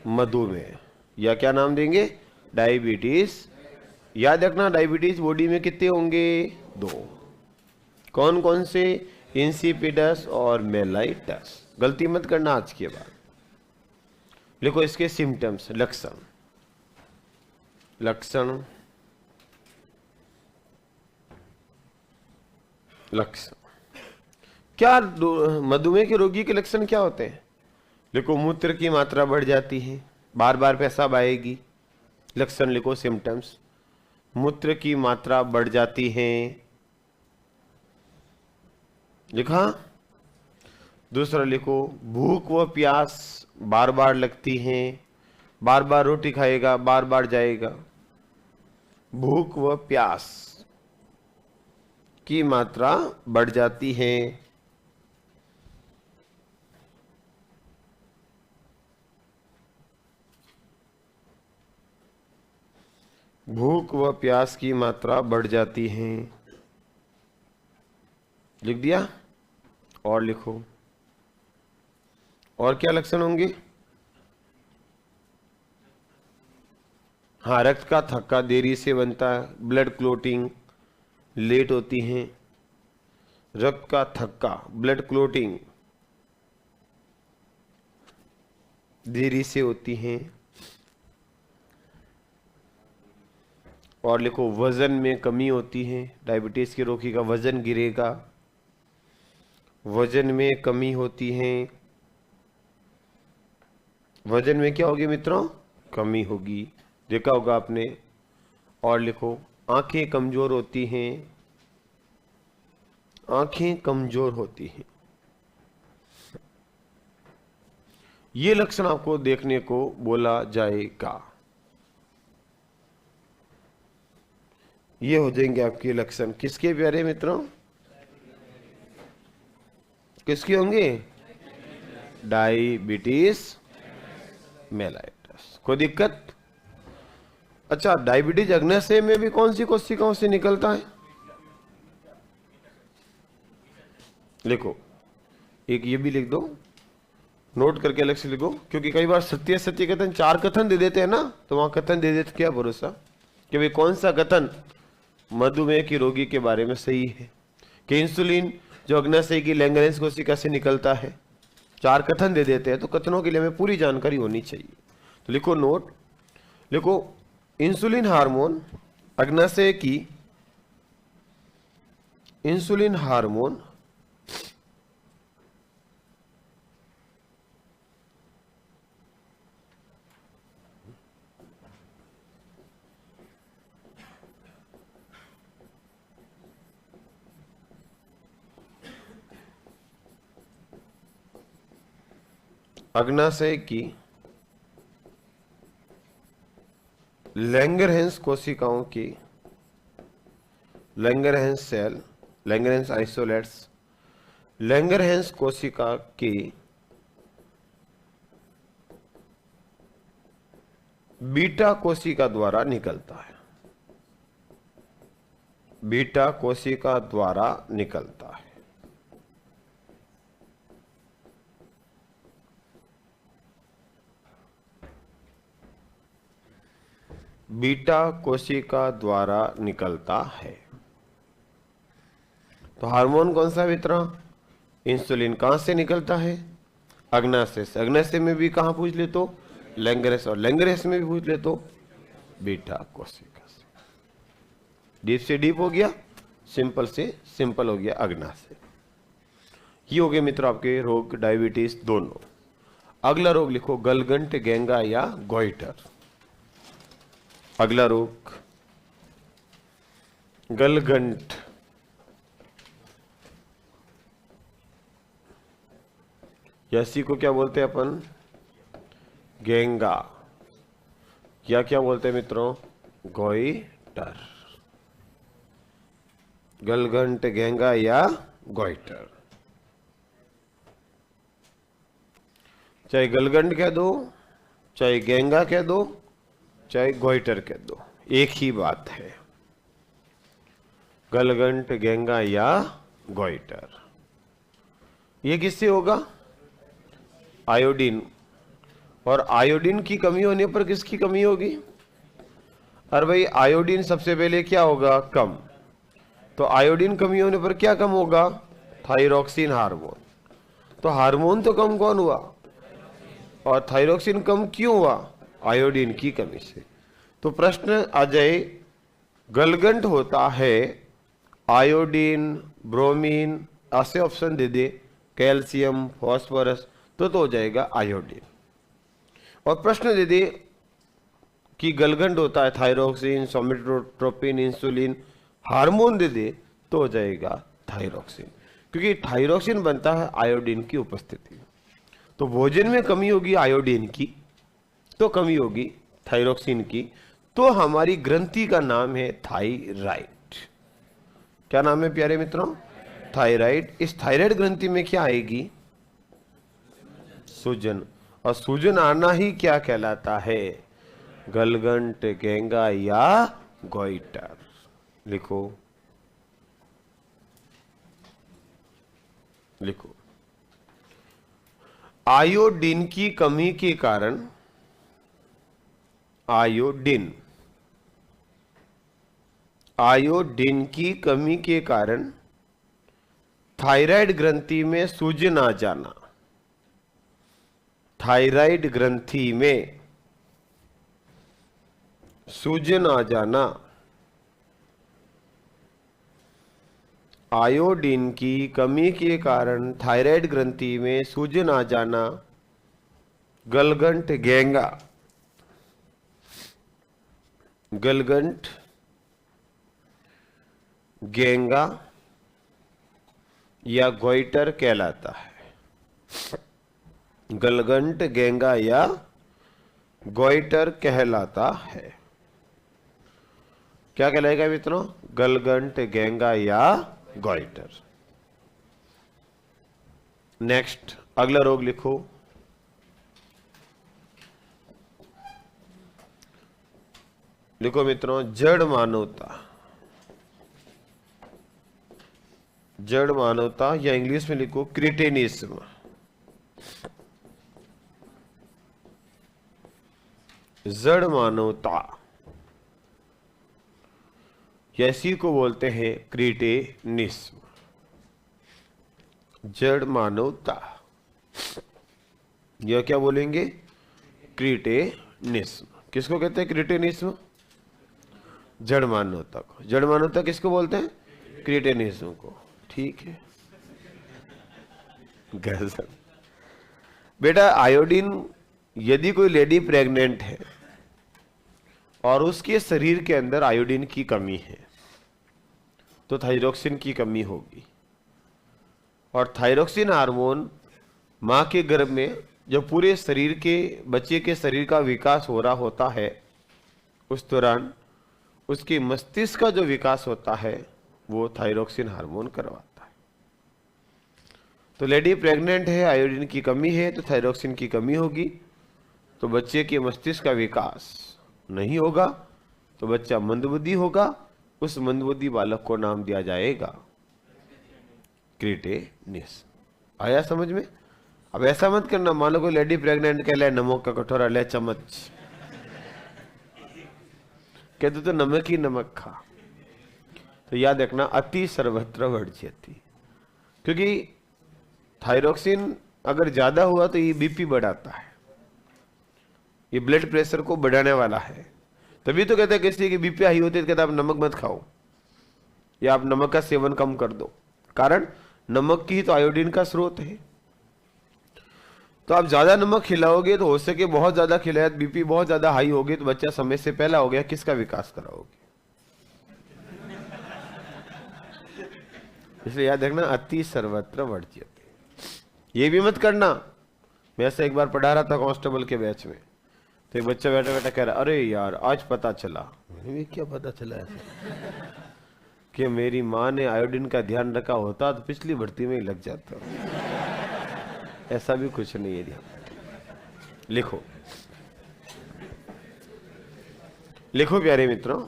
मधुमेह, या क्या नाम देंगे? डायबिटीज। याद रखना, डायबिटीज बॉडी में कितने होंगे? 2। कौन कौन से? इंसिपिडस और मेलाइटस। गलती मत करना आज के बाद। लिखो इसके सिम्टम्स, लक्षण। क्या मधुमेह के रोगी के लक्षण क्या होते हैं? लिखो, मूत्र की मात्रा बढ़ जाती है, बार बार पेशाब आएगी। लक्षण लिखो, सिम्टम्स। मूत्र की मात्रा बढ़ जाती है, लिखा। दूसरा लिखो, भूख व प्यास बार बार लगती है, बार बार रोटी खाएगा, बार बार जाएगा। भूख व प्यास की मात्रा बढ़ जाती है। भूख व प्यास की मात्रा बढ़ जाती है, लिख दिया। और लिखो, और क्या लक्षण होंगे? हाँ, रक्त का थक्का देरी से बनता है, ब्लड क्लोटिंग लेट होती है। रक्त का थक्का, ब्लड क्लोटिंग देरी से होती है। और लिखो, वजन में कमी होती है। डायबिटीज के रोगी का वजन गिरेगा, वजन में कमी होती है। वजन में क्या होगी मित्रों? कमी होगी, देखा होगा आपने। और लिखो, आंखें कमजोर होती हैं, आंखें कमजोर होती हैं। ये लक्षण आपको देखने को बोला जाएगा। ये हो जाएंगे आपके लक्षण। किसके प्यारे मित्रों? किसके होंगे? Diabetes mellitus. कोई दिक्कत? अच्छा, डायबिटीज अग्नाशय में भी कौन सी कोशिकाओं से निकलता है? लिखो, एक ये भी लिख दो, नोट करके अलग से लिखो, क्योंकि कई बार सत्य सत्य कथन 4 कथन दे देते हैं ना, तो वहां कथन दे देते, क्या भरोसा कि भाई कौन सा कथन मधुमेह की रोगी के बारे में सही है। कि इंसुलिन जो अग्नाशय की लैंगरेंस कोशिका से निकलता है, 4 कथन दे देते हैं, तो कथनों के लिए हमें पूरी जानकारी होनी चाहिए। तो लिखो नोट, लिखो, इंसुलिन हार्मोन अग्नाशय की, इंसुलिन हार्मोन अग्नाशय की लैंगरहैंस कोशिकाओं की, Langerhans cell, Langerhans isolates, Langerhans कोशिका की बीटा कोशिका द्वारा निकलता है, बीटा कोशिका द्वारा निकलता है। बीटा कोशिका द्वारा निकलता है। तो हार्मोन कौन सा मित्रों? इंसुलिन। कहां से निकलता है? अग्नाशय से। अग्नाशय में भी कहां पूछ ले तो? लैंगरहैंस, और लैंगरहैंस में भी पूछ ले तो बीटा कोशिका से। डीप से डीप हो गया, सिंपल से सिंपल हो गया अग्नाशय। ये हो गए मित्रों आपके रोग, डायबिटीज दोनों। अगला रोग लिखो, गलगंट, गेंगा या गोइटर। अगला रोग गलगंट, इसी को क्या बोलते हैं अपन? गेंगा, या क्या बोलते हैं मित्रों? गोइटर। गलगंट, गेंगा या गोइटर। चाहे गलगंट कह दो, चाहे गेंगा कह दो, चाहे गोइटर कह दो, एक ही बात है। गलगंट, गेंगा या गोइटर। ये किससे होगा? आयोडीन। और आयोडीन की कमी होने पर किसकी कमी होगी? अरे भाई आयोडीन सबसे पहले क्या होगा? कम। तो आयोडीन कमी होने पर क्या कम होगा? Thyroxine hormone. तो हार्मोन तो कम कौन हुआ? और थायरोक्सिन कम क्यों हुआ? आयोडीन की कमी से। तो प्रश्न आ जाए, गलगंट होता है आयोडीन, ब्रोमीन, ऐसे ऑप्शन दे दे, कैल्शियम, फास्फोरस, तो हो जाएगा आयोडीन। और प्रश्न दे दे कि गलगंट होता है थायरोक्सिन, सोमेटोट्रोपिन, इंसुलिन, हार्मोन दे दे, तो हो जाएगा थायरोक्सिन, क्योंकि थायरोक्सिन बनता है आयोडीन की उपस्थिति में। तो भोजन में कमी होगी आयोडीन की, तो कमी होगी थायरोक्सिन की, तो हमारी ग्रंथि का नाम है थायराइड। क्या नाम है प्यारे मित्रों? थायराइड। इस थायराइड ग्रंथि में क्या आएगी? सूजन। और सूजन आना ही क्या कहलाता है? गलगंट, गेंगा या गोइटर। लिखो, लिखो। आयोडीन की कमी के कारण, आयोडीन की कमी के कारण थायराइड ग्रंथि में सूजन आ जाना। थायराइड ग्रंथि में सूजन आ जाना, आयोडीन की कमी के कारण थायराइड ग्रंथि में सूजन आ जाना, गलगंट, गेंगा, गलगंट, गेंगा या गोइटर कहलाता है। गलगंट, गेंगा या गोइटर कहलाता है। क्या कहलाएगा मित्रों? गलगंट, गेंगा या गोइटर। नेक्स्ट, अगला रोग लिखो। लिखो मित्रों, जड़ मानवता। जड़ मानवता, या इंग्लिश में लिखो क्रिटेनिज्म। जड़ मानवता, इसी को बोलते हैं क्रिटेनिज्म। जड़ मानवता, यह क्या बोलेंगे? क्रिटेनिज्म। किसको कहते हैं क्रिटेनिज्म? जड़ मानवता को। जड़ मानवता किसको बोलते हैं? क्रिटेनिज्म को। ठीक है, गजब। बेटा आयोडीन, यदि कोई लेडी प्रेग्नेंट है और उसके शरीर के अंदर आयोडीन की कमी है, तो थायरोक्सिन की कमी होगी। और थायरोक्सिन हार्मोन मां के गर्भ में जब पूरे शरीर के बच्चे के शरीर का विकास हो रहा होता है, उस दौरान उसके मस्तिष्क का जो विकास होता है वो थायरोक्सिन हार्मोन करवाता है। तो लेडी प्रेग्नेंट है, आयोडीन की कमी है, तो थायरोक्सिन की कमी होगी, तो बच्चे के मस्तिष्क का विकास नहीं होगा, तो बच्चा मंदबुद्धि होगा। उस मंदबुद्धि बालक को नाम दिया जाएगा क्रिटेनिज्म। आया समझ में? अब ऐसा मत करना, मान लो कोई लेडी प्रेग्नेंट कह ले नमक का कटोरा ले चम्मच, कहते तो नमक ही नमक खा, तो याद रखना अति सर्वत्र वर्ज्यति। क्योंकि थायरोक्सिन अगर ज्यादा हुआ तो ये बीपी बढ़ाता है, ये ब्लड प्रेशर को बढ़ाने वाला है। तभी तो कहते हैं किसी की बीपी हाई होती है तो कहते आप नमक मत खाओ या आप नमक का सेवन कम कर दो, कारण नमक की ही तो आयोडीन का स्रोत है। तो आप ज्यादा नमक खिलाओगे तो हो सके बहुत ज्यादा खिलाया, बीपी बहुत ज्यादा हाई होगी तो बच्चा समय से पहला हो गया, किसका विकास कराओगे? इसलिए याद रखना, अति सर्वत्र वर्ज्यते। ये भी मत करना। मैं ऐसे एक बार पढ़ा रहा था कांस्टेबल के बैच में, तो एक बच्चा बैठा बैठा कह रहा, अरे यार आज पता चला। क्या पता चला ऐसा? कि मेरी माँ ने आयोडीन का ध्यान रखा होता तो पिछली भर्ती में ही लग जाता। ऐसा भी कुछ नहीं है। ध्यान लिखो, लिखो प्यारे मित्रों,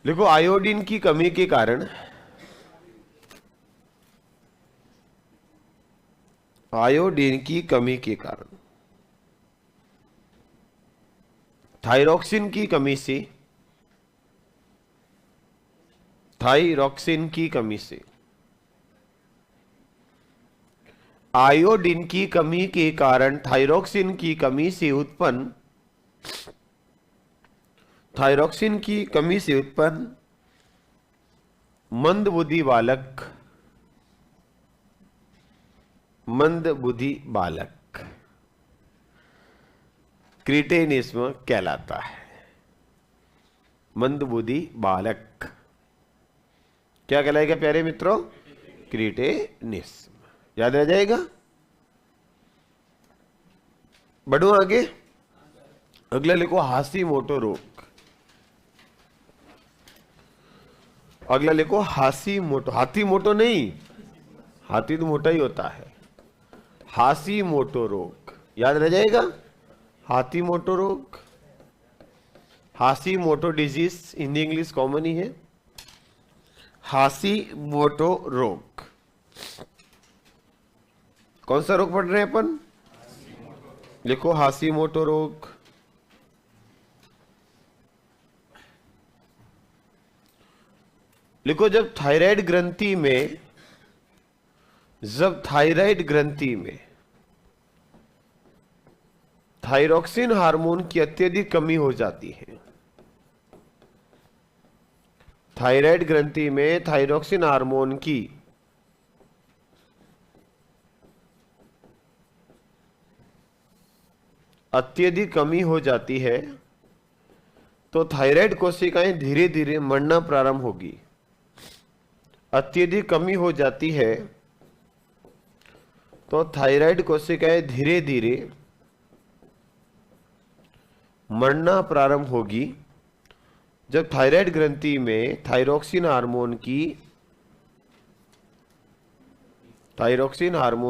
लिखो आयोडीन की कमी के कारण, आयोडीन की कमी के कारण थायरॉक्सिन की कमी से, थायरॉक्सिन की कमी से, आयोडीन की कमी के कारण थायरॉक्सिन की कमी से उत्पन्न, थायरॉक्सिन की कमी से उत्पन्न मंदबुद्धि बालक, मंदबुद्धि बालक क्रिटेनिज्म कहलाता है। मंदबुद्धि बालक क्या कहलाएगा प्यारे मित्रों? क्रिटेनिज्म। याद रह जाएगा। बढ़ो आगे, अगला लिखो हाशीमोटो रोग। अगला लिखो हाशीमोटो, हाथीमोटो नहीं, हाथी तो मोटा ही होता है। हाशीमोटो रोग याद रह जाएगा। हाथीमोटो रोग, हाशीमोटो डिजीज हिंदी इंग्लिश कॉमन ही है। हाशीमोटो रोग कौन सा रोग पढ़ रहे हैं अपन? लिखो हाशीमोटो रोग। लिखो जब थायराइड ग्रंथि में, जब थायराइड ग्रंथि में थायरॉक्सिन हार्मोन की अत्यधिक कमी हो जाती है, थायराइड ग्रंथि में थायरॉक्सिन हार्मोन की अत्यधिक कमी हो जाती है, तो थायराइड कोशिकाएं धीरे धीरे मरना प्रारंभ होगी। अत्यधिक कमी हो जाती है तो थायराइड कोशिकाएं धीरे धीरे मरना प्रारंभ होगी जब थायराइड ग्रंथि में थायरॉक्सिन हार्मोन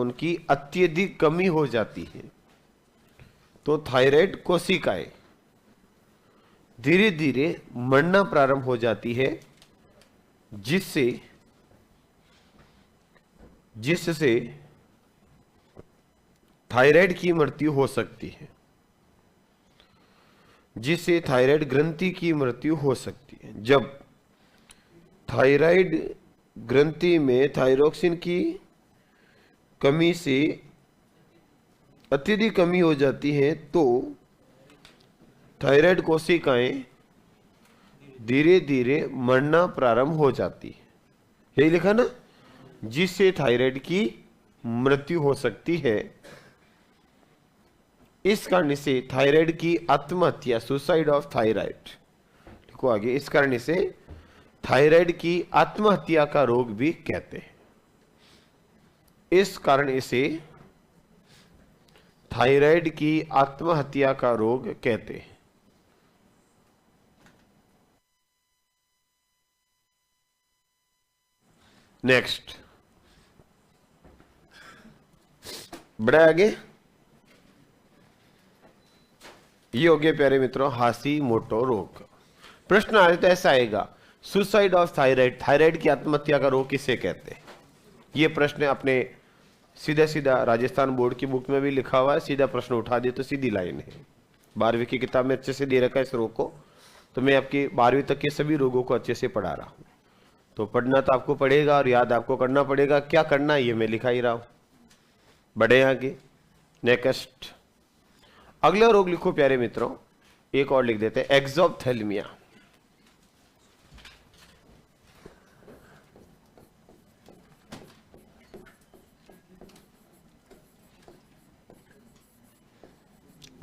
की अत्यधिक कमी हो जाती है, तो थायराइड कोशिकाएं धीरे धीरे मरना प्रारंभ हो जाती है, जिससे थायराइड की मृत्यु हो सकती है, जिससे थायराइड ग्रंथि की मृत्यु हो सकती है। जब थायराइड ग्रंथि में थायरॉक्सिन की कमी से अत्यधिक कमी हो जाती है तो थायराइड कोशिकाएं धीरे धीरे मरना प्रारंभ हो जाती है। यही लिखा ना, जिससे थायराइड की मृत्यु हो सकती है। इस कारण से थायराइड की आत्महत्या, सुसाइड ऑफ थायराइड देखो आगे, इस कारण से थायराइड की आत्महत्या का रोग भी कहते हैं। इस कारण इसे थायराइड की आत्महत्या का रोग कहते हैं। नेक्स्ट, बढ़े आगे। ये हो गया प्यारे मित्रों हाशीमोटो रोग। प्रश्न आए तो ऐसा आएगा, सुसाइड ऑफ थायराइड, थायराइड की आत्महत्या का रोग किसे कहते हैं? ये प्रश्न अपने सीधा सीधा राजस्थान बोर्ड की बुक में भी लिखा हुआ है। सीधा प्रश्न उठा दे तो सीधी लाइन है। 12वीं की किताब में अच्छे से दे रखा है इस रोग को। तो मैं आपकी 12वीं तक के सभी रोगों को अच्छे से पढ़ा रहा हूं, तो पढ़ना तो आपको पड़ेगा और याद आपको करना पड़ेगा। क्या करना है ये मैं लिखा ही रहा हूं। बढ़े आगे। नेक्स्ट, अगला रोग लिखो प्यारे मित्रों, एक और लिख देते हैं, एक्सोप्थेल्मिया।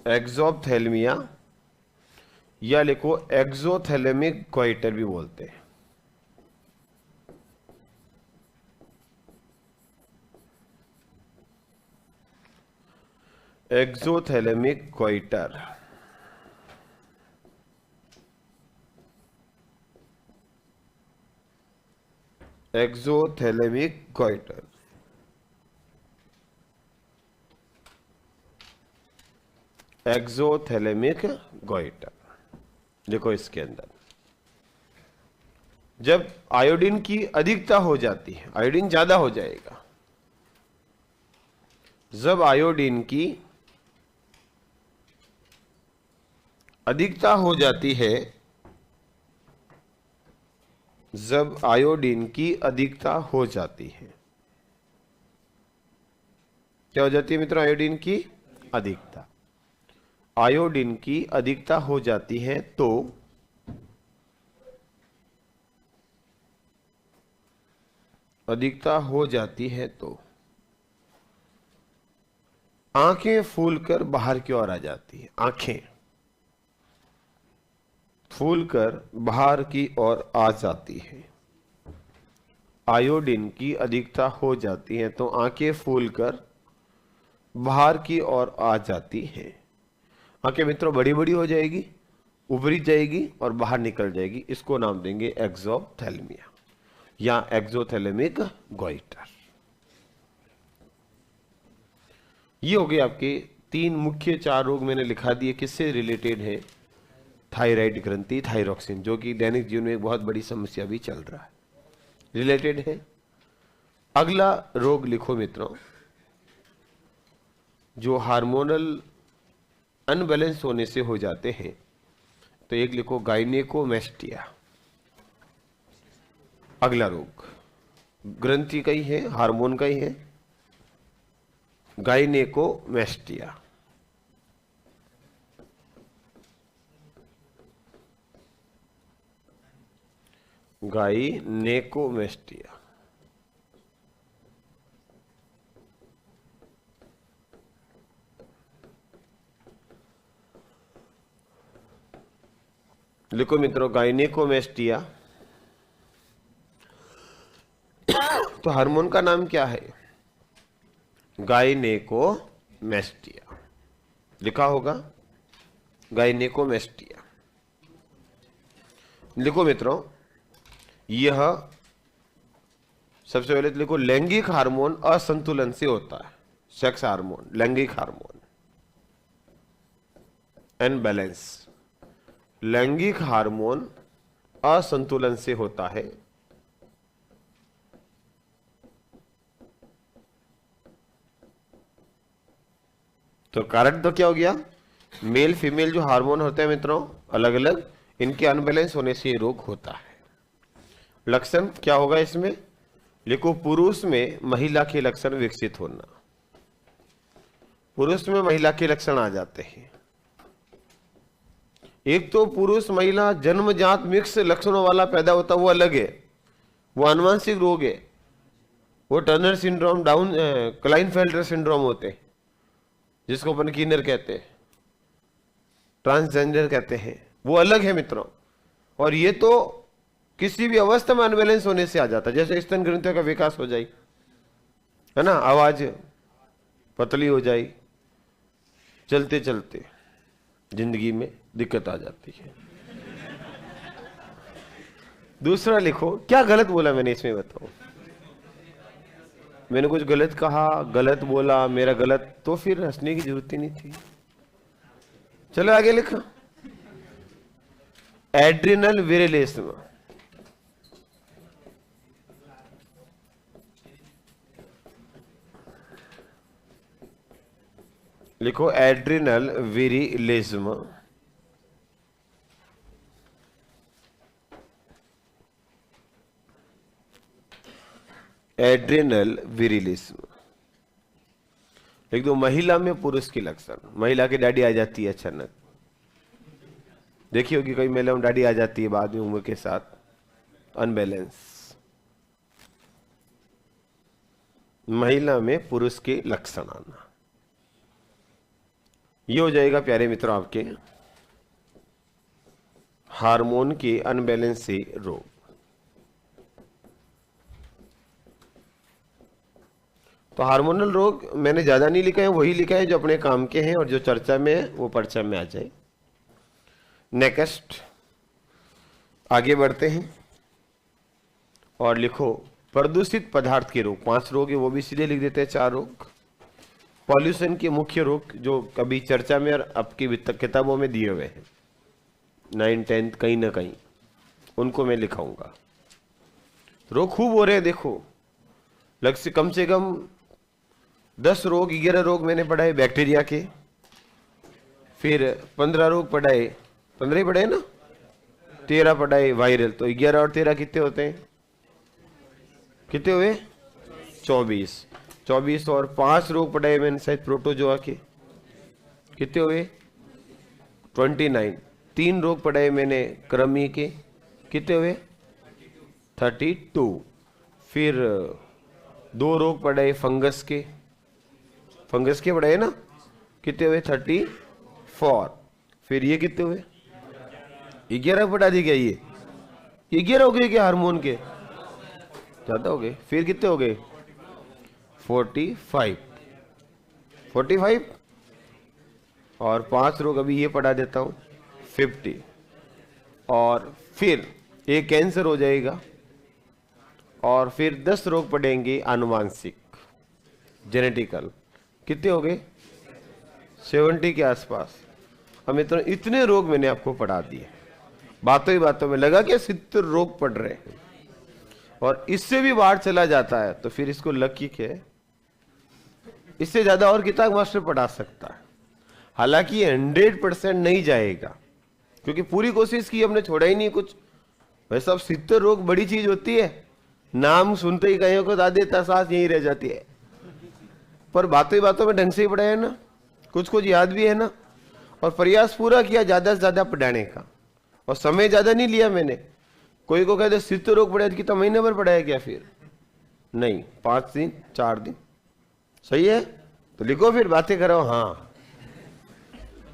एक्सोप्थेल्मिया या लिखो एक्सोथैलेमिक गोइटर भी बोलते हैं। Exophthalmic goitre. Exophthalmic goitre, exophthalmic goitre. देखो इसके अंदर जब आयोडीन की अधिकता हो जाती है, आयोडीन ज्यादा हो जाएगा, जब आयोडीन की अधिकता हो जाती है, जब आयोडीन की अधिकता हो जाती है, क्या हो जाती है मित्रों? आयोडीन की अधिकता, आयोडीन की अधिकता हो जाती है तो अधिकता हो जाती है तो आंखें फूलकर बाहर की ओर आ जाती है, आंखें फूलकर बाहर की ओर आ जाती है। आयोडीन की अधिकता हो जाती है तो आंखें फूलकर बाहर की ओर आ जाती है। आंखें मित्रों बड़ी बड़ी हो जाएगी, उभरी जाएगी और बाहर निकल जाएगी। इसको नाम देंगे एक्सोथैल्मिया या एक्सोथैलेमिक गोइटर। ये हो गए आपके तीन मुख्य, चार रोग मैंने लिखा दिए। किससे रिलेटेड है? थायराइड ग्रंथि, थायरॉक्सिन, जो कि दैनिक जीवन में एक बहुत बड़ी समस्या भी चल रहा है, रिलेटेड है। अगला रोग लिखो मित्रों, जो हार्मोनल अनबैलेंस होने से हो जाते हैं। तो एक लिखो गायनेकोमेस्टिया। अगला रोग ग्रंथि का ही है, हार्मोन का ही है, गायनेकोमेस्टिया। गायनेकोमेस्टिया। लिखो मित्रों गायनेकोमेस्टिया। तो हार्मोन का नाम क्या है? गायनेकोमेस्टिया लिखा होगा, गायनेकोमेस्टिया। लिखो मित्रों, यह सबसे पहले तो लिखो लैंगिक हार्मोन असंतुलन से होता है। सेक्स हार्मोन, लैंगिक हार्मोन अनबैलेंस, लैंगिक हार्मोन असंतुलन से होता है। तो कारण तो क्या हो गया? मेल फीमेल जो हार्मोन होते हैं मित्रों अलग अलग, इनके अनबैलेंस होने से ये रोग होता है। लक्षण क्या होगा इसमें? लिखो पुरुष में महिला के लक्षण विकसित होना। पुरुष में महिला के लक्षण आ जाते हैं। एक तो पुरुष महिला जन्मजात मिक्स लक्षणों वाला पैदा होता, वो अलग है, वो आनुवंशिक रोग है। वो Turner syndrome, down Klinefelter syndrome होते हैं, जिसको अपन किनर कहते हैं, ट्रांसजेंडर कहते हैं, वो अलग है मित्रों। और ये तो किसी भी अवस्था में अनबैलेंस होने से आ जाता है। जैसे स्तन ग्रंथियों का विकास हो जाए, है ना, आवाज पतली हो जाए, चलते चलते जिंदगी में दिक्कत आ जाती है। दूसरा लिखो, क्या गलत बोला मैंने इसमें बताओ? मैंने कुछ गलत कहा, गलत बोला, मेरा गलत, तो फिर हंसने की जरूरत ही नहीं थी। चलो आगे लिखो, एड्रिनल विरिलिज्म। लिखो एड्रिनल विरिलिज्म। एड्रिनल विरिलिज्म लिख दो। महिला में पुरुष के लक्षण, महिला की दाढ़ी आ जाती है अचानक, देखी होगी कई महिलाओं में दाढ़ी आ जाती है बाद में उम्र के साथ, अनबैलेंस। महिला में पुरुष के लक्षण आना, ये हो जाएगा प्यारे मित्रों आपके हार्मोन के अनबैलेंस से रोग। तो हार्मोनल रोग मैंने ज्यादा नहीं लिखा है, वही लिखा है जो अपने काम के हैं और जो चर्चा में है वो पर्चा में आ जाए। नेक्स्ट आगे बढ़ते हैं और लिखो प्रदूषित पदार्थ के रोग। 5 रोग है, वो भी सीधे लिख देते हैं। 4 रोग पॉल्यूशन के मुख्य रोग जो कभी चर्चा में और आपकी किताबों में दिए हुए हैं 9th 10th कहीं ना कहीं, उनको मैं लिखाऊंगा। रोग खूब हो रहे हैं, देखो लग से कम 10 रोग 11 रोग मैंने पढ़ाए बैक्टीरिया के, फिर 15 रोग पढ़ाए, 15 ही पढ़ाए ना, 13 पढ़ाए वायरल, तो 11 और 13 कितने होते हैं, कितने हुए 24 और 5 रोग पढ़ाए मैंने शायद प्रोटोजोआ के, कितने हुए 29। 3 रोग पढ़ाए मैंने कृमि के, कितने हुए 32। फिर 2 रोग पढ़ाए फंगस के पढ़ाए ना, कितने हुए 34। फिर ये कितने हुए 11 पढ़ा दी गया, ये 11 हो गए क्या, हार्मोन के ज्यादा हो गए। फिर कितने हो गए 45 और 5 रोग अभी ये पढ़ा देता हूं 50। और फिर एक कैंसर हो जाएगा और फिर 10 रोग पढ़ेंगे आनुवांशिक जेनेटिकल, कितने हो गए 70 के आसपास। हम इतने रोग मैंने आपको पढ़ा दिए, बातों ही बातों में लगा कि 70 रोग पढ़ रहे हैं और इससे भी बाहर चला जाता है तो फिर इसको लकी के इससे ज्यादा और किताब मास्टर पढ़ा सकता है। हालांकि 100% नहीं जाएगा क्योंकि पूरी कोशिश की, हमने छोड़ा ही नहीं कुछ। वैसे अब 70 रोग बड़ी चीज होती है, नाम सुनते ही कहीं को दादे तसास यही रह जाती है, पर बातों ही बातों में ढंग से ही पढ़ाया है ना, कुछ याद भी है ना, और प्रयास पूरा किया ज्यादा से ज्यादा पढ़ाने का, और समय ज्यादा नहीं लिया मैंने। कोई को कहते 70 रोग पढ़ाया कितना महीने भर पढ़ाया क्या, फिर नहीं 5 दिन 4 दिन, सही है। तो लिखो फिर बातें करो। हाँ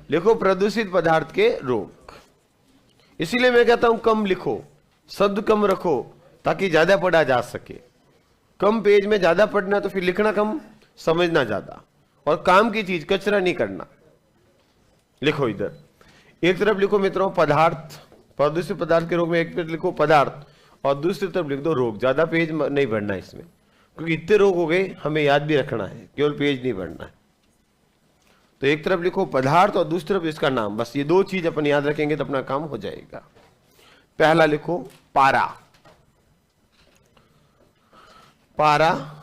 लिखो प्रदूषित पदार्थ के रोग। इसीलिए मैं कहता हूं कम लिखो, शब्द कम रखो ताकि ज्यादा पढ़ा जा सके। कम पेज में ज्यादा पढ़ना तो फिर लिखना कम, समझना ज्यादा, और काम की चीज कचरा नहीं करना। लिखो इधर एक तरफ लिखो मित्रों पदार्थ, प्रदूषित पदार्थ के रोग में एक तरफ लिखो पदार्थ और दूसरी तरफ लिख दो रोग। ज्यादा पेज नहीं बढ़ना इसमें क्योंकि इतने रोग हो गए, हमें याद भी रखना है, केवल पेज नहीं बढ़ना है। तो एक तरफ लिखो पदार्थ और दूसरी तरफ इसका नाम, बस ये 2 चीज अपन याद रखेंगे तो अपना काम हो जाएगा। पहला लिखो पारा। पारा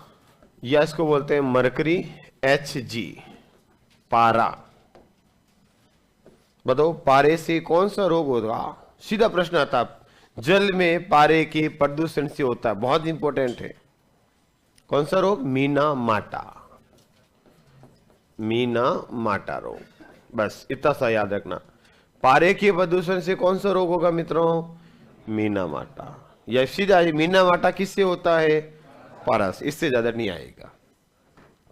या इसको बोलते हैं मरकरी, Hg, पारा। बताओ पारे से कौन सा रोग होगा, सीधा प्रश्न आता है। जल में पारे के प्रदूषण से होता है, बहुत इंपॉर्टेंट है। कौन सा रोग, मीना माटा रोग, बस इतना सा याद रखना। पारे के प्रदूषण से कौन सा रोग होगा मित्रों, मीना माटा। या सीधा मीना माटा किससे होता है, पारा से, इससे ज्यादा नहीं आएगा।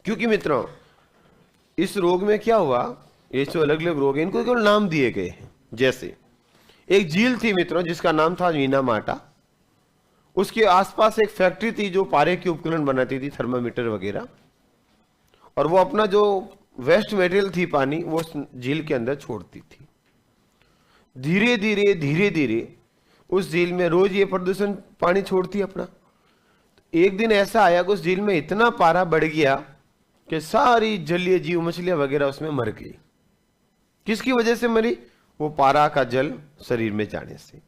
क्योंकि मित्रों इस रोग में क्या हुआ, ये जो अलग अलग रोग है इनको केवल नाम दिए गए हैं। जैसे एक झील थी मित्रों जिसका नाम था मीना माटा, उसके आसपास एक फैक्ट्री थी जो पारे के उपकरण बनाती थी, थर्मामीटर वगैरह, और वो अपना जो वेस्ट मटेरियल थी पानी वो झील के अंदर छोड़ती थी। धीरे धीरे उस झील में रोज ये प्रदूषण पानी छोड़ती अपना। एक दिन ऐसा आया कि उस झील में इतना पारा बढ़ गया कि सारी जलीय जीव मछलियां वगैरह उसमें मर गई। किसकी वजह से मरी, वो पारा का जल शरीर में जाने से।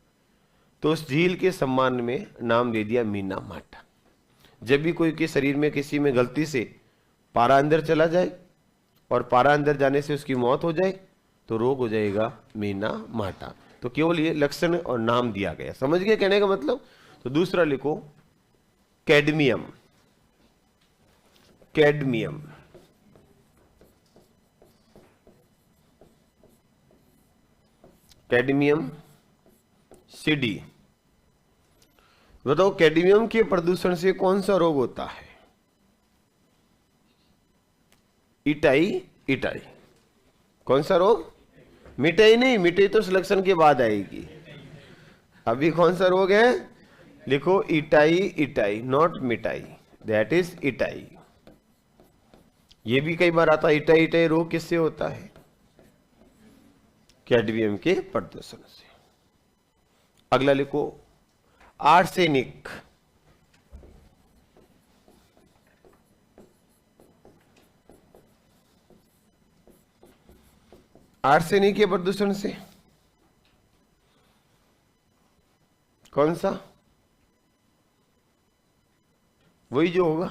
तो उस झील के सम्मान में नाम दे दिया मीना माटा। जब भी कोई के शरीर में किसी में गलती से पारा अंदर चला जाए और पारा अंदर जाने से उसकी मौत हो जाए तो रोग हो जाएगा मीना माटा। तो केवल ये लक्षण और नाम दिया गया, समझ गए कहने का मतलब। तो दूसरा लिखो कैडमियम। Cadmium CD. बताओ कैडमियम के प्रदूषण से कौन सा रोग होता है, इटाई। कौन सा रोग, मिटाई नहीं, मिटाई तो सिलेक्शन के बाद आएगी। अभी कौन सा रोग है, लिखो इटाई, नॉट मिटाई, दैट इज इटाई। ये भी कई बार आता है, इटाई रोग किससे होता है? कैडमियम के प्रदूषण से। अगला लिखो आर्सेनिक। आर्सेनिक के प्रदूषण से कौन सा? वही जो होगा,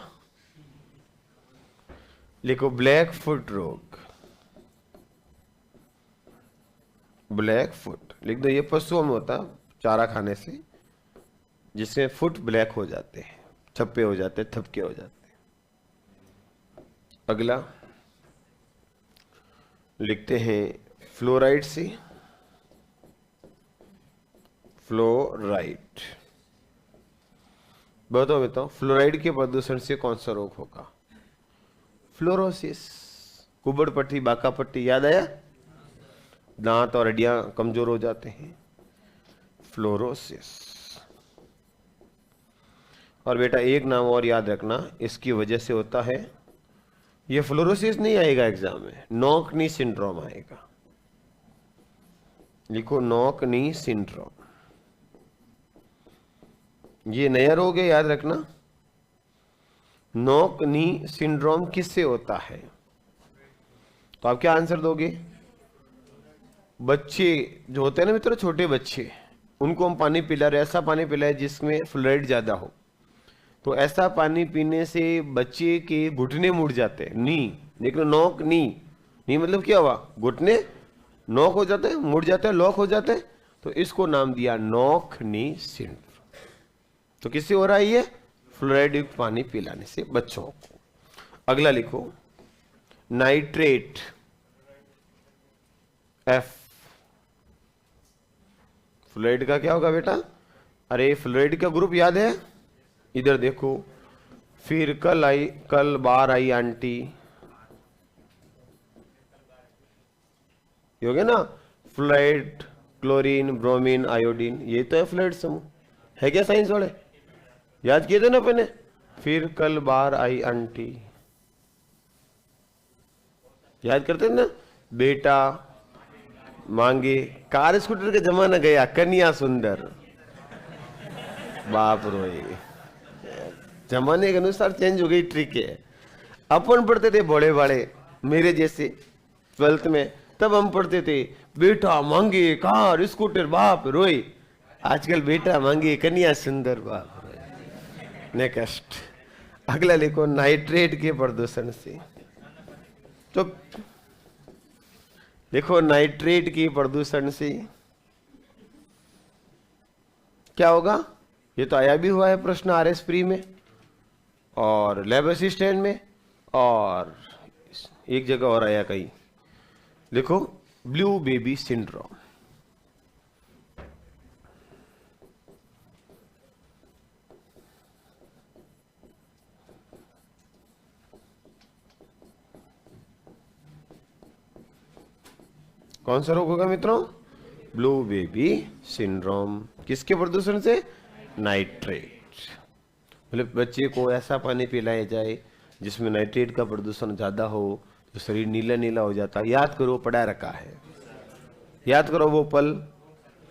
लिखो ब्लैक फुट रोग। ब्लैक फुट लिख दो। ये पशुओं में होता चारा खाने से, जिसमें फुट ब्लैक हो जाते हैं, छप्पे हो जाते हैं, थपके हो जाते हैं। अगला लिखते हैं फ्लोराइड से। फ्लोराइड बताओ फ्लोराइड के प्रदूषण से कौन सा रोग होगा? फ्लोरोसिस। कुबड़ पट्टी, बाका पट्टी याद आया? दांत और हड्डियां कमजोर हो जाते हैं, फ्लोरोसिस। और बेटा एक नाम और याद रखना, इसकी वजह से होता है, ये फ्लोरोसिस नहीं आएगा एग्जाम में, नॉक नी सिंड्रोम आएगा। लिखो नॉक नी सिंड्रोम। ये नया रोग है, याद रखना। नॉक नी सिंड्रोम किससे होता है? तो आप क्या आंसर दोगे? बच्चे जो होते हैं ना मित्रों, छोटे बच्चे, उनको हम पानी पिला रहे, ऐसा पानी पिलाए जिसमें फ्लोराइड ज्यादा हो, तो ऐसा पानी पीने से बच्चे के घुटने मुड़ जाते हैं। नी देख लो, नॉक नी मतलब क्या हुआ? घुटने नॉक हो जाते हैं, मुड़ जाते हैं, लॉक हो जाते हैं, तो इसको नाम दिया नॉक नी सिंड्रोम। तो किससे हो रहा है ये? फ्लोराइड युक्त पानी पिलाने से बच्चों को। अगला लिखो नाइट्रेट, एफ। फ्लोराइड का क्या होगा बेटा? अरे फ्लोराइड का ग्रुप याद है? इधर देखो, फिर कल बार आई आंटी, ये हो गया ना, फ्लोराइड, क्लोरीन, ब्रोमीन, आयोडीन, ये तो है फ्लोराइड समूह। है क्या साइंस वाले? याद किए थे ना अपने? फिर कल बार आई आंटी, याद करते ना? बेटा मांगे, कार स्कूटर का जमाना गया, कन्या सुंदर, बाप रोए। जमाने के अनुसार चेंज हो गई ट्रिक है। अपन पढ़ते थे बड़े बड़े, मेरे जैसे 12th में, तब हम पढ़ते थे बेटा मांगे कार स्कूटर, बाप रोए। आजकल बेटा मांगे कन्या सुंदर, बाप रोए। नेक्स्ट अगला लिखो नाइट्रेट के प्रदूषण से। तो देखो नाइट्रेट की प्रदूषण से क्या होगा? ये तो आया भी हुआ है प्रश्न आरएस प्री में और लैब असिस्टेंट में, और एक जगह और आया कहीं। लिखो ब्लू बेबी सिंड्रोम। कौन सा रोग होगा मित्रों? Blue baby syndrome. किसके प्रदूषण से? नाइट्रेट। मतलब बच्चे को ऐसा पानी पिलाया जाए जिसमें नाइट्रेट का प्रदूषण ज्यादा हो, तो शरीर नीला नीला हो जाता है। याद करो, पढ़ा रखा है। याद करो वो पल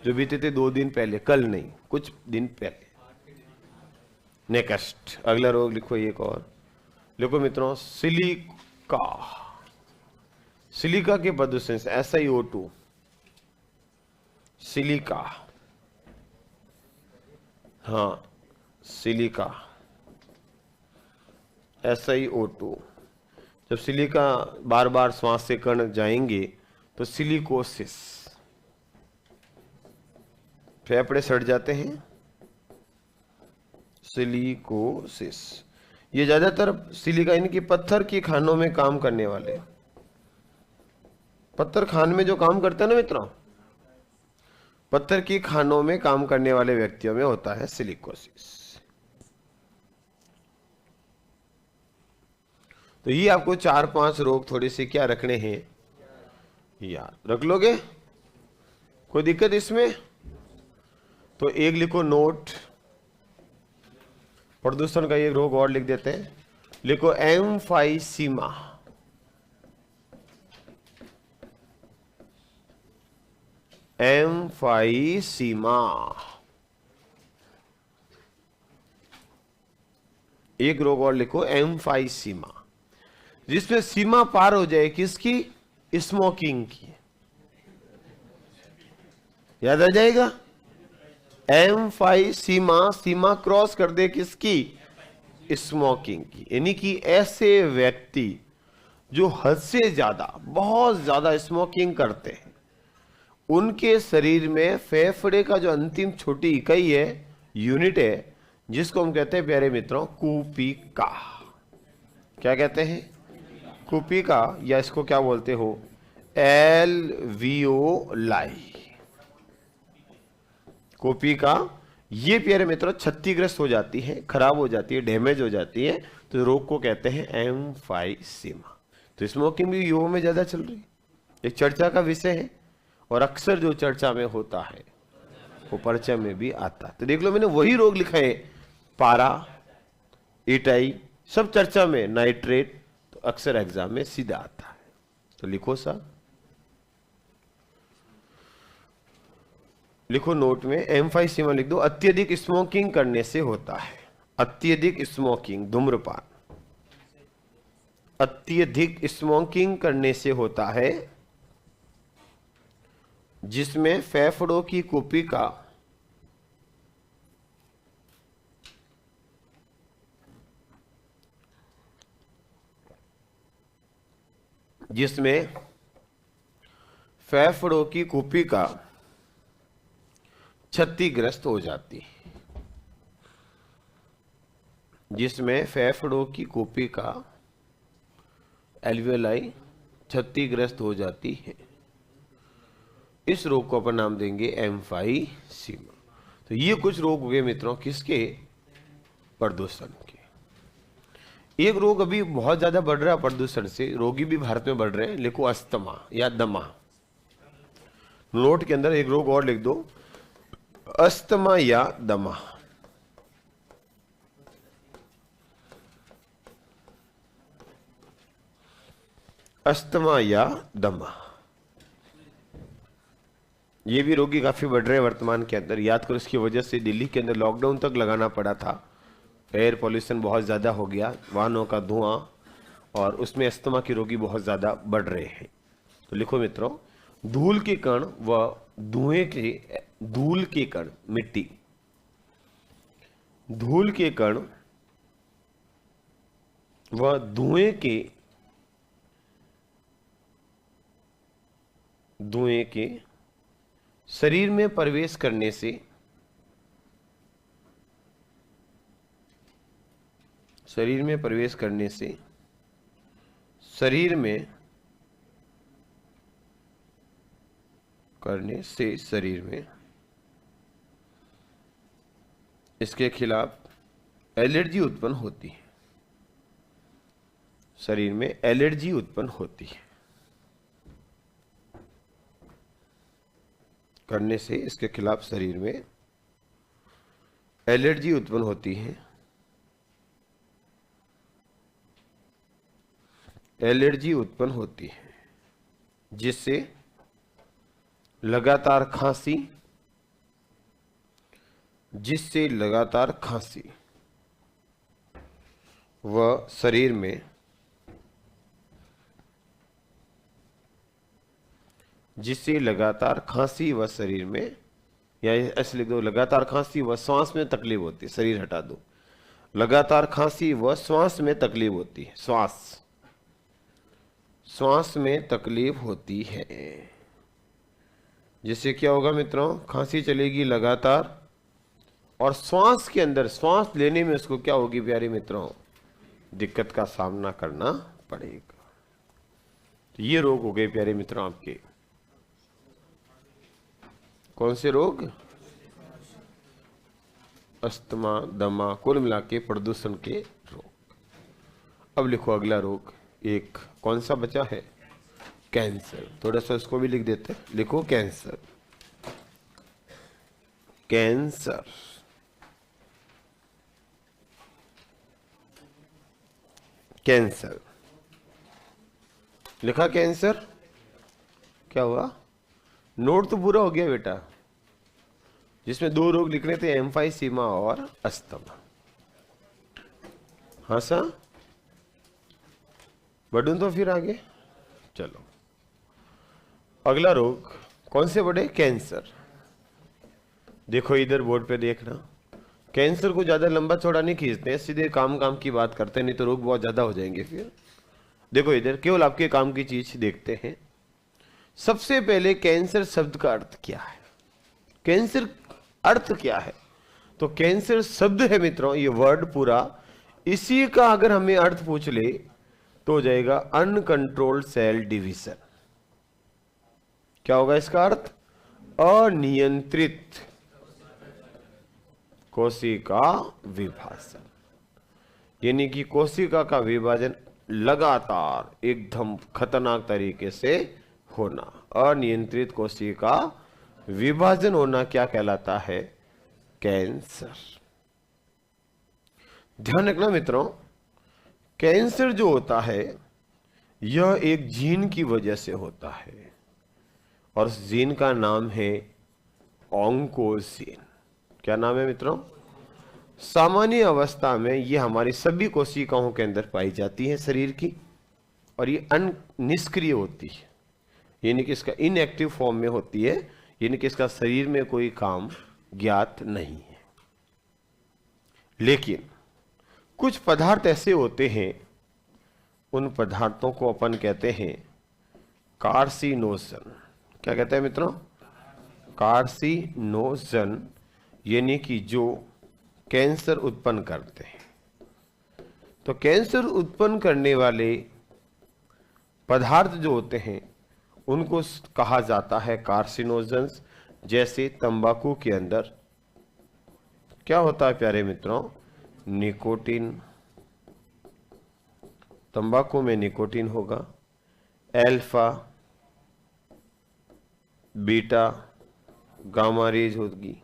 जो बीते थे 2 दिन पहले, कल नहीं, कुछ दिन पहले। नेक्स्ट अगला रोग लिखो एक और। लिखो मित्रों सिलिका। सिलिका के प्रदूषण से, SiO2, सिलिका, हाँ सिलिका, SiO2। जब सिलिका बार बार श्वास से कण जाएंगे तो सिलिकोसिस, फेफड़े सड़ जाते हैं, सिलिकोसिस। ये ज्यादातर सिलिका इनकी पत्थर की खानों में काम करने वाले, पत्थर खान में जो काम करते हैं ना मित्रों, पत्थर की खानों में काम करने वाले व्यक्तियों में होता है सिलिकोसिस। तो ये आपको 4-5 रोग थोड़े से क्या रखने हैं, याद रख लोगे? कोई दिक्कत इसमें? तो एक लिखो नोट, प्रदूषण का एक रोग और लिख देते हैं। लिखो एम्फाइसीमा। एम्फाइसीमा। एक रोग और लिखो, एम्फाइसीमा, जिसमें सीमा पार हो जाए किसकी? स्मोकिंग की। याद आ जाएगा? एम्फाइसीमा, सीमा क्रॉस कर दे किसकी? स्मोकिंग की। यानी कि ऐसे व्यक्ति जो हद से ज्यादा, बहुत ज्यादा स्मोकिंग करते हैं, उनके शरीर में फेफड़े का जो अंतिम छोटी इकाई है, यूनिट है, जिसको हम कहते हैं प्यारे मित्रों कुपिका। क्या कहते हैं? कुपिका, या इसको क्या बोलते हो? एल्वियोलाई। कुपिका ये प्यारे मित्रों क्षतिग्रस्त हो जाती है, खराब हो जाती है, डैमेज हो जाती है, तो रोग को कहते हैं एम्फाइसीमा। तो स्मोकिंग भी युवाओं में ज्यादा चल रही है, एक चर्चा का विषय है, और अक्सर जो चर्चा में होता है वो परिचय में भी आता है। तो देख लो, मैंने वही रोग लिखा है, पारा, इटाई, सब चर्चा में, नाइट्रेट, तो अक्सर एग्जाम में सीधा आता है। तो लिखो साहब, लिखो नोट में, एम्फाइसीमा लिख दो। अत्यधिक स्मोकिंग करने से होता है। अत्यधिक स्मोकिंग, धूम्रपान, अत्यधिक स्मोकिंग करने से होता है, जिसमें फेफड़ों की कुपिका जिसमें फेफड़ों की कुपिका क्षतिग्रस्त हो जाती है। जिसमें फेफड़ों की कुपिका, एल्वियोलाई, क्षतिग्रस्त हो जाती है, इस रोग को अपन नाम देंगे एम्फाइसीमा। तो ये कुछ रोग हो गए मित्रों, किसके? प्रदूषण के। एक रोग अभी बहुत ज्यादा बढ़ रहा है प्रदूषण से, रोगी भी भारत में बढ़ रहे हैं, लिखो अस्थमा या दमा। नोट के अंदर एक रोग और लिख दो, अस्थमा या दमा। अस्थमा या दमा, ये भी रोगी काफी बढ़ रहे हैं वर्तमान के अंदर। याद करो, इसकी वजह से दिल्ली के अंदर लॉकडाउन तक लगाना पड़ा था। एयर पॉल्यूशन बहुत ज्यादा हो गया, वाहनों का धुआं, और उसमें अस्थमा के रोगी बहुत ज्यादा बढ़ रहे हैं। तो लिखो मित्रों, धूल के कण व धुएं के, धूल के कण, मिट्टी, धूल के कण व धुएं के शरीर में प्रवेश करने से, शरीर में प्रवेश करने से शरीर में इसके खिलाफ एलर्जी उत्पन्न होती है। शरीर में एलर्जी उत्पन्न होती है, करने से इसके खिलाफ शरीर में एलर्जी उत्पन्न होती है। एलर्जी उत्पन्न होती है, जिससे लगातार खांसी व शरीर में या ऐसे लिख दो, लगातार खांसी व श्वास में तकलीफ होती है। शरीर हटा दो, लगातार खांसी व श्वास में तकलीफ होती है। श्वास में तकलीफ होती है, जिससे क्या होगा मित्रों? खांसी चलेगी लगातार, और श्वास के अंदर, श्वास लेने में उसको क्या होगी प्यारे मित्रों? दिक्कत का सामना करना पड़ेगा। तो ये रोग हो गए प्यारे मित्रों आपके। कौन से रोग? अस्थमा, दमा, कुल मिला के प्रदूषण के रोग। अब लिखो अगला रोग, एक कौन सा बचा है? कैंसर। थोड़ा सा इसको भी लिख देते हैं, लिखो कैंसर। कैंसर, कैंसर लिखा। कैंसर क्या हुआ? नोट तो पूरा हो गया बेटा, जिसमें 2 रोग लिखने थे, एम्फाइसीमा और अस्थमा। हाँ सर, बढ़ूं तो फिर आगे। चलो अगला रोग कौन से बढ़े? कैंसर। देखो इधर बोर्ड पे देखना, कैंसर को ज्यादा लंबा चौड़ा नहीं खींचते हैं, सीधे काम काम की बात करते हैं, नहीं तो रोग बहुत ज्यादा हो जाएंगे फिर। देखो इधर केवल आपके काम की चीज देखते हैं। सबसे पहले कैंसर शब्द का अर्थ क्या है? कैंसर अर्थ क्या है? तो कैंसर शब्द है मित्रों, ये वर्ड पूरा, इसी का अगर हमें अर्थ पूछ ले तो हो जाएगा अनकंट्रोल्ड सेल डिवीजन। क्या होगा इसका अर्थ? अनियंत्रित कोशिका विभाजन। यानी कि कोशिका का विभाजन लगातार एकदम खतरनाक तरीके से होना, अनियंत्रित कोशिका विभाजन होना क्या कहलाता है? कैंसर। ध्यान रखना मित्रों, कैंसर जो होता है यह एक जीन की वजह से होता है, और उस जीन का नाम है ऑन्कोजीन। क्या नाम है मित्रों? सामान्य अवस्था में ये हमारी सभी कोशिकाओं के अंदर पाई जाती है शरीर की, और ये निष्क्रिय होती है, यानी कि इसका इनएक्टिव फॉर्म में होती है, यानी कि इसका शरीर में कोई काम ज्ञात नहीं है। लेकिन कुछ पदार्थ ऐसे होते हैं, उन पदार्थों को अपन कहते हैं कार्सिनोजन। क्या कहते हैं मित्रों? कार्सिनोजन, यानी कि जो कैंसर उत्पन्न करते हैं। तो कैंसर उत्पन्न करने वाले पदार्थ जो होते हैं उनको कहा जाता है कार्सिनोजेंस। जैसे तंबाकू के अंदर क्या होता है प्यारे मित्रों? निकोटीन। तंबाकू में निकोटीन होगा, अल्फा बीटा गामा रेज होगी,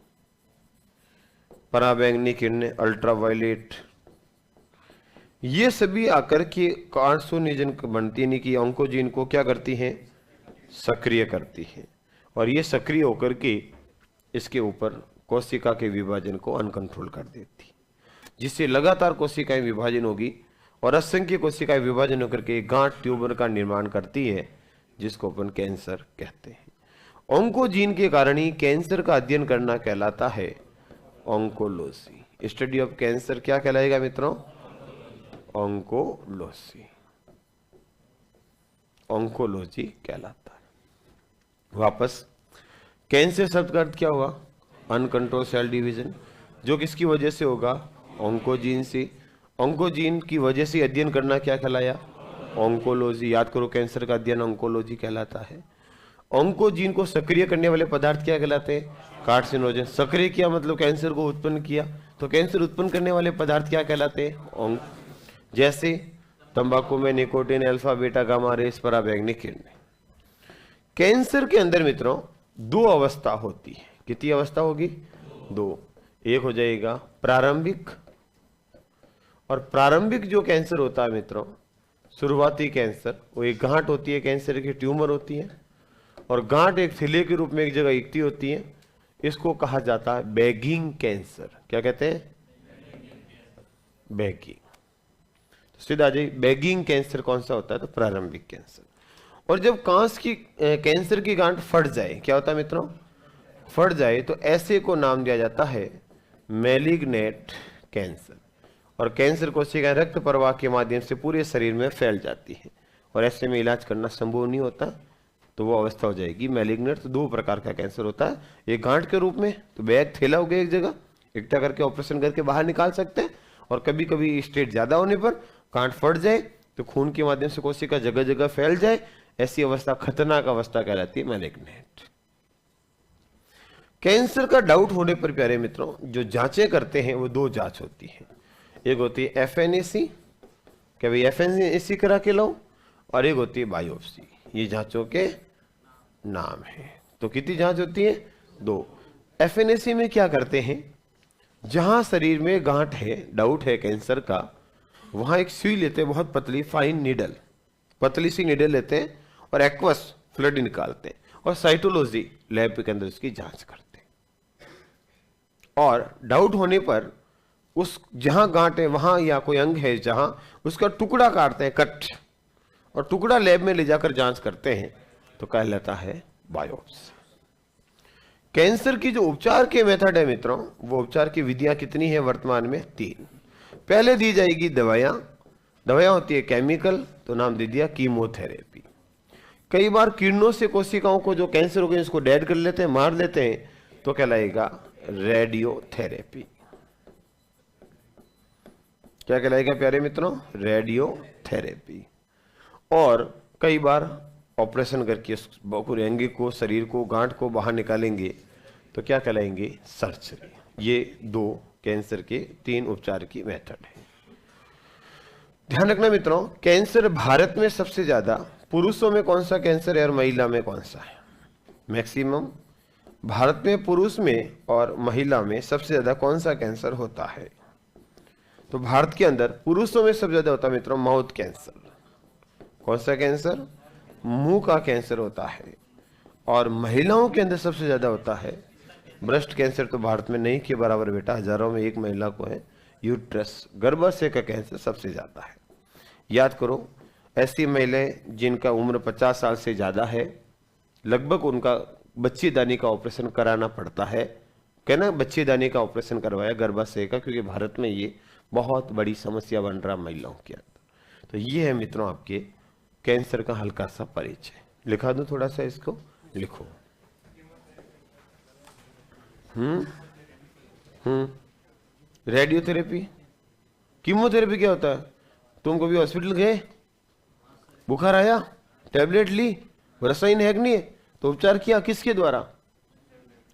पराबैंगनी किरणें अल्ट्रावायलेट, ये सभी आकर के कार्सिनोजन बनती, यानी कि ऑन्कोजीन को क्या करती हैं? सक्रिय करती हैं, और ये सक्रिय होकर के इसके ऊपर कोशिका के विभाजन को अनकंट्रोल कर देती, जिससे लगातार कोशिकाएं विभाजन होगी और असंख्य कोशिकाएं विभाजन होकर के गांठ ट्यूबर का निर्माण करती है, जिसको अपन कैंसर कहते हैं। ऑन्कोजीन के कारण ही कैंसर का अध्ययन करना कहलाता है ऑन्कोलॉजी। स्टडी ऑफ कैंसर क्या कहलाएगा मित्रों? ऑन्कोलॉजी। ऑन्कोलॉजी कहलाता है। वापस, कैंसर शब्द का अर्थ क्या हुआ? अनकंट्रोल सेल डिवीजन, जो किसकी वजह से होगा? ऑन्कोजीन से। ऑन्कोजीन की वजह से अध्ययन करना क्या कहलाया? ऑन्कोलॉजी। याद करो, कैंसर का अध्ययन ऑन्कोलॉजी कहलाता है। ऑन्कोजीन को सक्रिय करने वाले पदार्थ क्या कहलाते हैं? कार्सिनोजन। सक्रिय किया मतलब कैंसर को उत्पन्न किया, तो कैंसर उत्पन्न करने वाले पदार्थ क्या कहलाते हैं? जैसे तंबाकू में nicotine, alpha beta gamma rays, पराबैंगनी किरणें। कैंसर के अंदर मित्रों 2 अवस्था होती है। कितनी अवस्था होगी? 2। एक हो जाएगा प्रारंभिक, और प्रारंभिक जो कैंसर होता है मित्रों, शुरुआती कैंसर, वो एक गांठ होती है, कैंसर की ट्यूमर होती है, और गांठ एक थैले के रूप में एक जगह इकट्ठी होती है। इसको कहा जाता है बैगिंग कैंसर। क्या कहते हैं? बैगिंग। तो सीधा जी, बैगिंग कैंसर कौन सा होता है? तो प्रारंभिक कैंसर। और जब कैंसर की गांठ फट जाए, क्या होता है मित्रों? फट जाए, तो ऐसे को नाम दिया जाता है मैलिग्नेंट कैंसर। और कैंसर कोशिकाएं रक्त प्रवाह के माध्यम से पूरे शरीर में फैल जाती है, और ऐसे में इलाज करना संभव नहीं होता, तो वो अवस्था हो जाएगी मैलिग्नेंट। तो 2 प्रकार का कैंसर होता है, एक गांठ के रूप में, तो बैग थैला हो गया एक जगह, इकट्ठा करके ऑपरेशन करके बाहर निकाल सकते हैं, और कभी कभी स्टेज ज्यादा होने पर गांठ फट जाए तो खून के माध्यम से कोशिका जगह जगह फैल जाए, ऐसी अवस्था खतरनाक अवस्था कहलाती है मैलिग्नेंट। कैंसर का डाउट होने पर प्यारे मित्रों जो जांचें करते हैं वो 2 जांच होती है। एक होती है FNAC, क्या भाई FNAC करा के लो, और एक होती है बायोप्सी। ये जांचों के नाम है। तो कितनी जांच होती है? 2। FNAC में क्या करते हैं, जहां शरीर में गांठ है, डाउट है कैंसर का, वहां एक सुई लेते हैं, बहुत पतली फाइन नीडल, पतली सी नीडल लेते हैं, और एक्वस फ्लूइड निकालते हैं, और साइटोलॉजी लैब के अंदर उसकी जांच करते हैं। और डाउट होने पर उस जहां गांठ है वहां या कोई अंग है जहां, उसका टुकड़ा काटते हैं, कट, और टुकड़ा लैब में ले जाकर जांच करते हैं, तो कहलाता है बायोप्सी। कैंसर की जो उपचार के मेथड है मित्रों, वो उपचार की विधियां कितनी है वर्तमान में? 3। पहले दी जाएगी दवाइयां, दवाइयां होती है केमिकल, तो नाम दे दिया कीमोथेरेपी। कई बार किरणों से कोशिकाओं को जो कैंसर हो गए उसको डेड कर लेते हैं, मार देते हैं, तो कहलाएगा रेडियोथेरेपी। क्या कहलाएगा प्यारे मित्रों? रेडियोथेरेपी। और कई बार ऑपरेशन करके उस पूरे अंग को, शरीर को, गांठ को बाहर निकालेंगे, तो क्या कहलाएंगे? सर्जरी। ये 2 कैंसर के 3 उपचार की मेथड है। ध्यान रखना मित्रों, कैंसर भारत में सबसे ज्यादा पुरुषों में कौन सा कैंसर है और महिला में कौन सा है? मैक्सिमम भारत में पुरुष में और महिला में सबसे ज्यादा कौन सा कैंसर होता है? तो भारत के अंदर पुरुषों में सबसे ज्यादा होता है मित्रों माउथ कैंसर। कौन सा कैंसर? मुंह का कैंसर होता है। और महिलाओं के अंदर सबसे ज्यादा होता है ब्रेस्ट कैंसर। तो भारत में नहीं के बराबर बेटा, हजारों में एक महिला को है। यूट्रस, गर्भाशय का कैंसर सबसे ज्यादा है। याद करो, ऐसी महिलाएं जिनका उम्र 50 साल से ज्यादा है, लगभग उनका बच्चेदानी का ऑपरेशन कराना पड़ता है। कहना बच्चेदानी का ऑपरेशन करवाया गर्भाशय का, क्योंकि भारत में ये बहुत बड़ी समस्या बन रहा महिलाओं के अंदर। तो ये है मित्रों आपके कैंसर का हल्का सा परिचय। लिखा दूं थोड़ा सा, इसको लिखो। रेडियोथेरेपी। कीमोथेरेपी क्या होता है? तुम कभी हॉस्पिटल गए, बुखार आया, टैबलेट ली, रसायन है कि नहीं है, तो उपचार किया किसके द्वारा?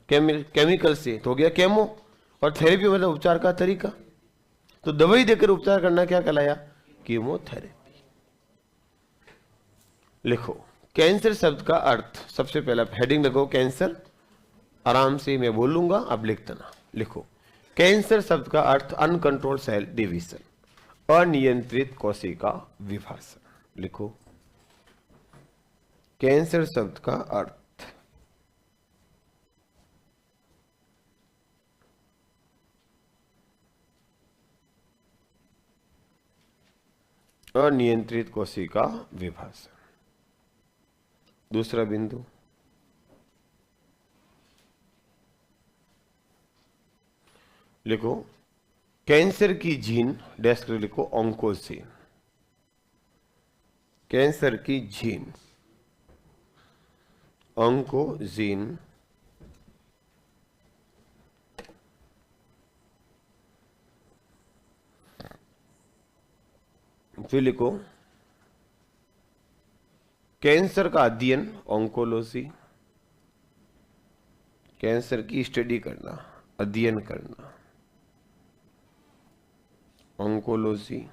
केमिकल से, तो हो गया केमो। और थेरेपी मतलब उपचार का तरीका। तो दवाई देकर उपचार करना क्या कहलाया? कीमोथेरेपी। लिखो कैंसर शब्द का अर्थ। सबसे पहला हेडिंग लगो कैंसर, आराम से मैं बोलूंगा, आप लिख देना। लिखो कैंसर शब्द का अर्थ अनकंट्रोल्ड सेल डिवीजन, अनियंत्रित कोशिका विभाजन। लिखो कैंसर शब्द का अर्थ अनियंत्रित कोशिका विभाजन। दूसरा बिंदु, लिखो कैंसर की जीन, डैश कर लिखो ऑन्कोजीन। कैंसर की जीन ऑन्कोजीन फिर लिखो कैंसर का अध्ययन, ऑन्कोलॉजी। कैंसर की स्टडी करना, अध्ययन करना, ऑन्कोलॉजी।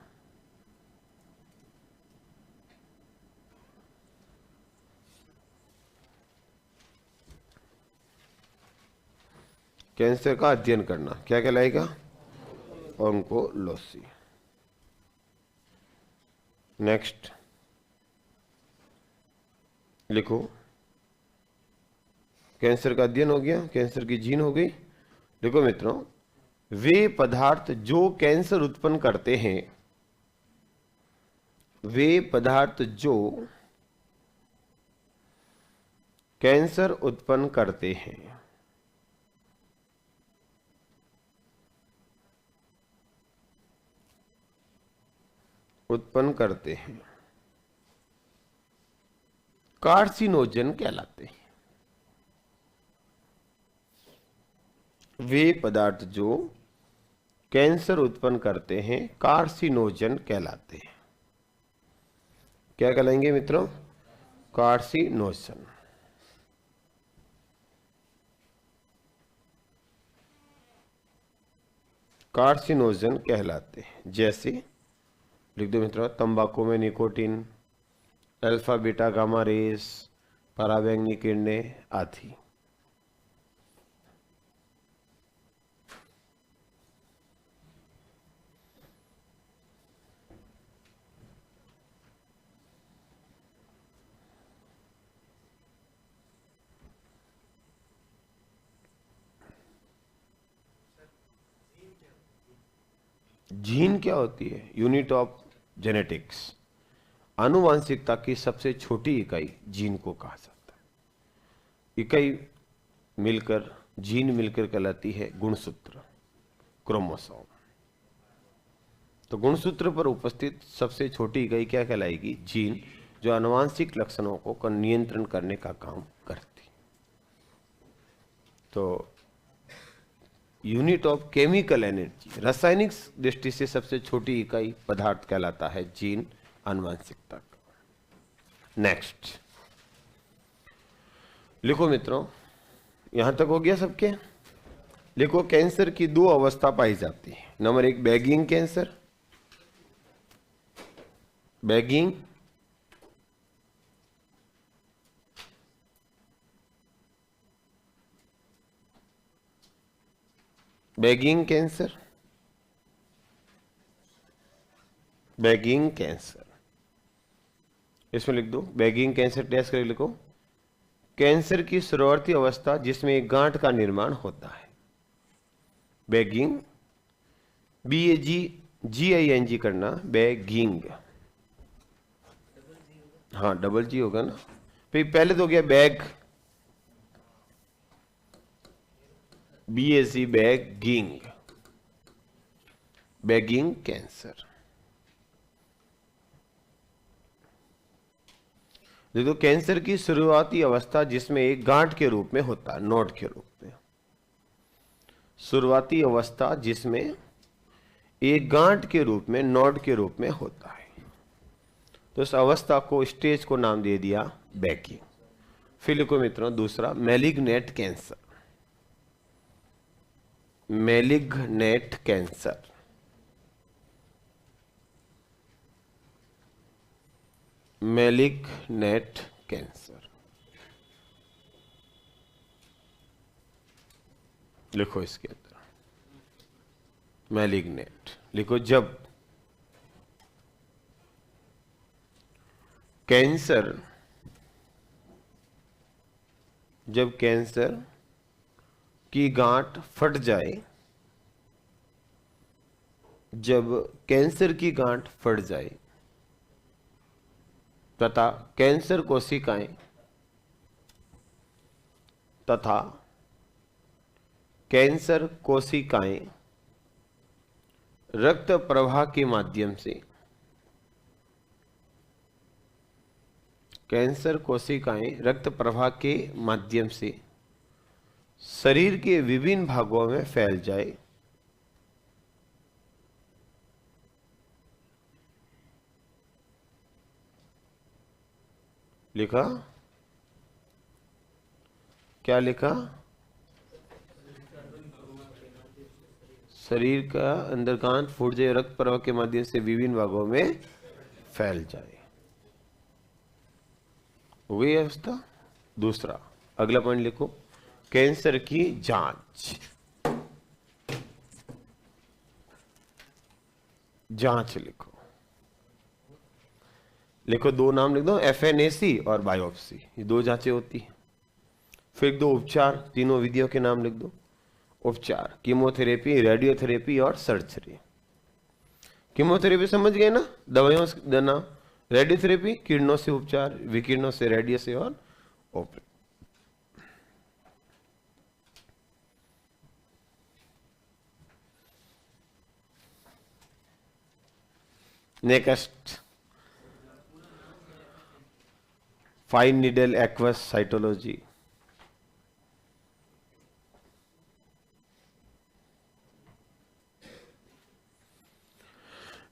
कैंसर का अध्ययन करना क्या कहलाएगा? ऑन्कोलॉजी। नेक्स्ट लिखो कैंसर का अध्ययन हो गया, कैंसर की जीन हो गई। देखो मित्रों, वे पदार्थ जो कैंसर उत्पन्न करते हैं, वे पदार्थ जो कैंसर उत्पन्न करते हैं, कार्सिनोजन कहलाते हैं। वे पदार्थ जो कैंसर उत्पन्न करते हैं कार्सिनोजन कहलाते हैं। क्या कहलाएंगे मित्रों? कार्सिनोजन। कार्सिनोजन कहलाते हैं। जैसे लिख दो मित्रों, तंबाकू में nicotine, alpha beta gamma rays, पराबैंगनी किरणें आदि। जीन क्या होती है? Unit of genetics. आनुवांशिकता की सबसे छोटी इकाई जीन को कहा जाता है। इकाई मिलकर, जीन मिलकर कहलाती है गुणसूत्र, क्रोमोसोम। तो गुणसूत्र पर उपस्थित सबसे छोटी इकाई क्या कहलाएगी? जीन, जो आनुवांशिक लक्षणों को नियंत्रण करने का काम करती। तो यूनिट ऑफ केमिकल एनर्जी, रासायनिक दृष्टि से सबसे छोटी इकाई पदार्थ कहलाता है जीन, आनुवांशिकता का। नेक्स्ट लिखो मित्रों, यहां तक हो गया सबके? लिखो, कैंसर की दो अवस्था पाई जाती है। Number 1 bagging cancer, bagging bagging cancer, bagging cancer, इसमें लिख दो बैगिंग कैंसर, टेस्ट करके लिखो। कैंसर की शुरुआती अवस्था जिसमें एक गांठ का निर्माण होता है, बैगिंग, BAGING करना, बैगिंग। हाँ डबल जी होगा ना, फिर पहले तो हो गया bag, BAC, bagging, bagging cancer. देखो, कैंसर की शुरुआती अवस्था जिसमें एक गांठ के रूप में होता है, नोड के रूप में, शुरुआती अवस्था जिसमें एक गांठ के रूप में, नोड के रूप में होता है, तो इस अवस्था को, स्टेज को नाम दे दिया बैगिंग। फिर लिखो मित्रों दूसरा malignant cancer, malignant cancer, malignant cancer. लिखो इसके अंदर मैलिग्नेंट, लिखो जब कैंसर की गांठ फट जाए, जब कैंसर की गांठ फट जाए तथा कैंसर कोशिकाएं रक्त प्रवाह के माध्यम से, कैंसर कोशिकाएं रक्त प्रवाह के माध्यम से शरीर के विभिन्न भागों में फैल जाए, लिखा? क्या लिखा? शरीर का अंदर गांठ फूट जाए, रक्त प्रवाह के माध्यम से विभिन्न भागों में फैल जाए, वही अवस्था। दूसरा अगला पॉइंट लिखो, कैंसर की जांच, जांच लिखो। लिखो दो नाम लिख दो, FNAC और बायोप्सी, ये दो जांचें होती हैं। फिर दो उपचार, तीनों विधियों के नाम लिख दो। उपचार कीमोथेरेपी, रेडियोथेरेपी और सर्जरी। कीमोथेरेपी समझ गए ना, दवाइयों से देना। रेडियोथेरेपी किरणों से उपचार, विकिरणों से, रेडियो से और operation. Next fine needle aqueous cytology.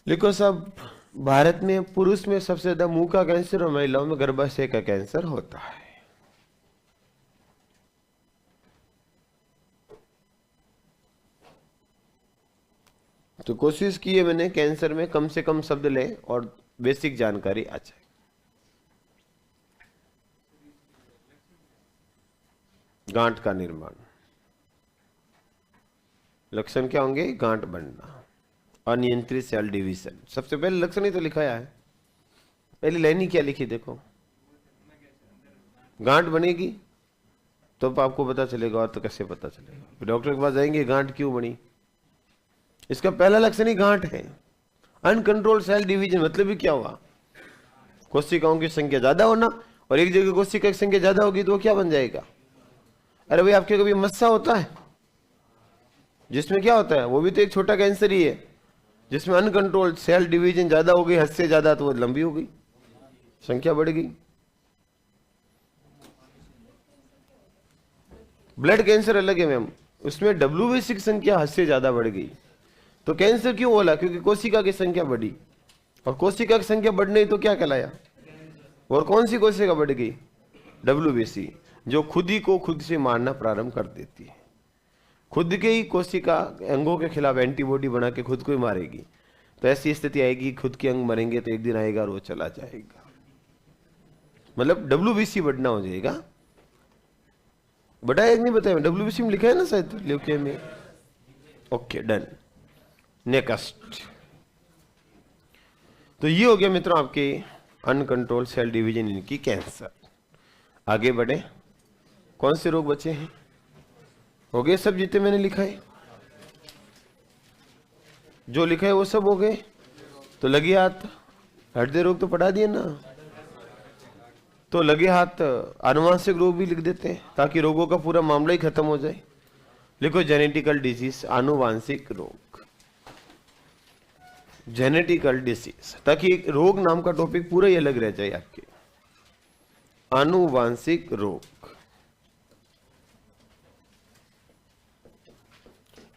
लिखो सब, भारत में पुरुष में सबसे ज्यादा मुंह का कैंसर और महिलाओं में गर्भाशय का कैंसर होता है। तो कोशिश की है मैंने कैंसर में कम से कम शब्द ले और बेसिक जानकारी आ जाए। गांठ का निर्माण, लक्षण क्या होंगे? गांठ बनना, अनियंत्रित सेल डिवीजन। सबसे पहले लक्षण ही तो लिखाया है, पहली लाइन ही क्या लिखी देखो, गांठ बनेगी तो आपको पता चलेगा, और तो कैसे पता चलेगा? डॉक्टर के पास जाएंगे, गांठ क्यों बनी, इसका पहला लक्षण ही गांठ है। अनकंट्रोल्ड सेल डिवीजन मतलब भी क्या हुआ, कोशिकाओं की संख्या ज्यादा होना, और एक जगह कोशिका की संख्या ज्यादा होगी तो वो क्या बन जाएगा। अरे भाई आपके कभी मस्सा होता है जिसमें क्या होता है, वो भी तो एक छोटा कैंसर ही है, जिसमें अनकंट्रोल्ड सेल डिवीजन ज्यादा हो गई, हद से ज्यादा, तो वो लंबी हो गई, संख्या बढ़ गई। ब्लड कैंसर अलग है मैम, उसमें WBC की संख्या हद से ज्यादा बढ़ गई। तो कैंसर क्यों बोला, क्योंकि कोशिका की संख्या बढ़ी, और कोशिका की संख्या बढ़ने तो क्या कहलाया, और कौन सी कोशिका बढ़ गई, WBC, जो खुद ही को खुद से मारना प्रारंभ कर देती है। खुद के ही कोशिका अंगों के खिलाफ एंटीबॉडी बना के खुद को ही मारेगी। तो ऐसी स्थिति आएगी, खुद के अंग मरेंगे तो एक दिन आएगा और वो चला जाएगा, मतलब WBC बढ़ना हो जाएगा। बताया नहीं बताया, WBC में लिखा है ना शायद ल्यूकेमिया में। Okay done, next. तो ये हो गया मित्रों आपके अनकंट्रोल सेल डिवीजन इनकी कैंसर। आगे बढ़े, कौन से रोग बचे हैं, हो गए सब जितने मैंने लिखा है, जो लिखा है वो सब हो गए। तो लगे हाथ हृदय रोग तो पढ़ा दिए ना, तो लगे हाथ आनुवांशिक रोग भी लिख देते हैं ताकि रोगों का पूरा मामला ही खत्म हो जाए। लिखो जेनेटिकल डिजीज, आनुवांशिक रोग, जेनेटिकल डिसीज, ताकि एक रोग नाम का टॉपिक पूरा ही अलग रह जाए आपके। आनुवांशिक रोग,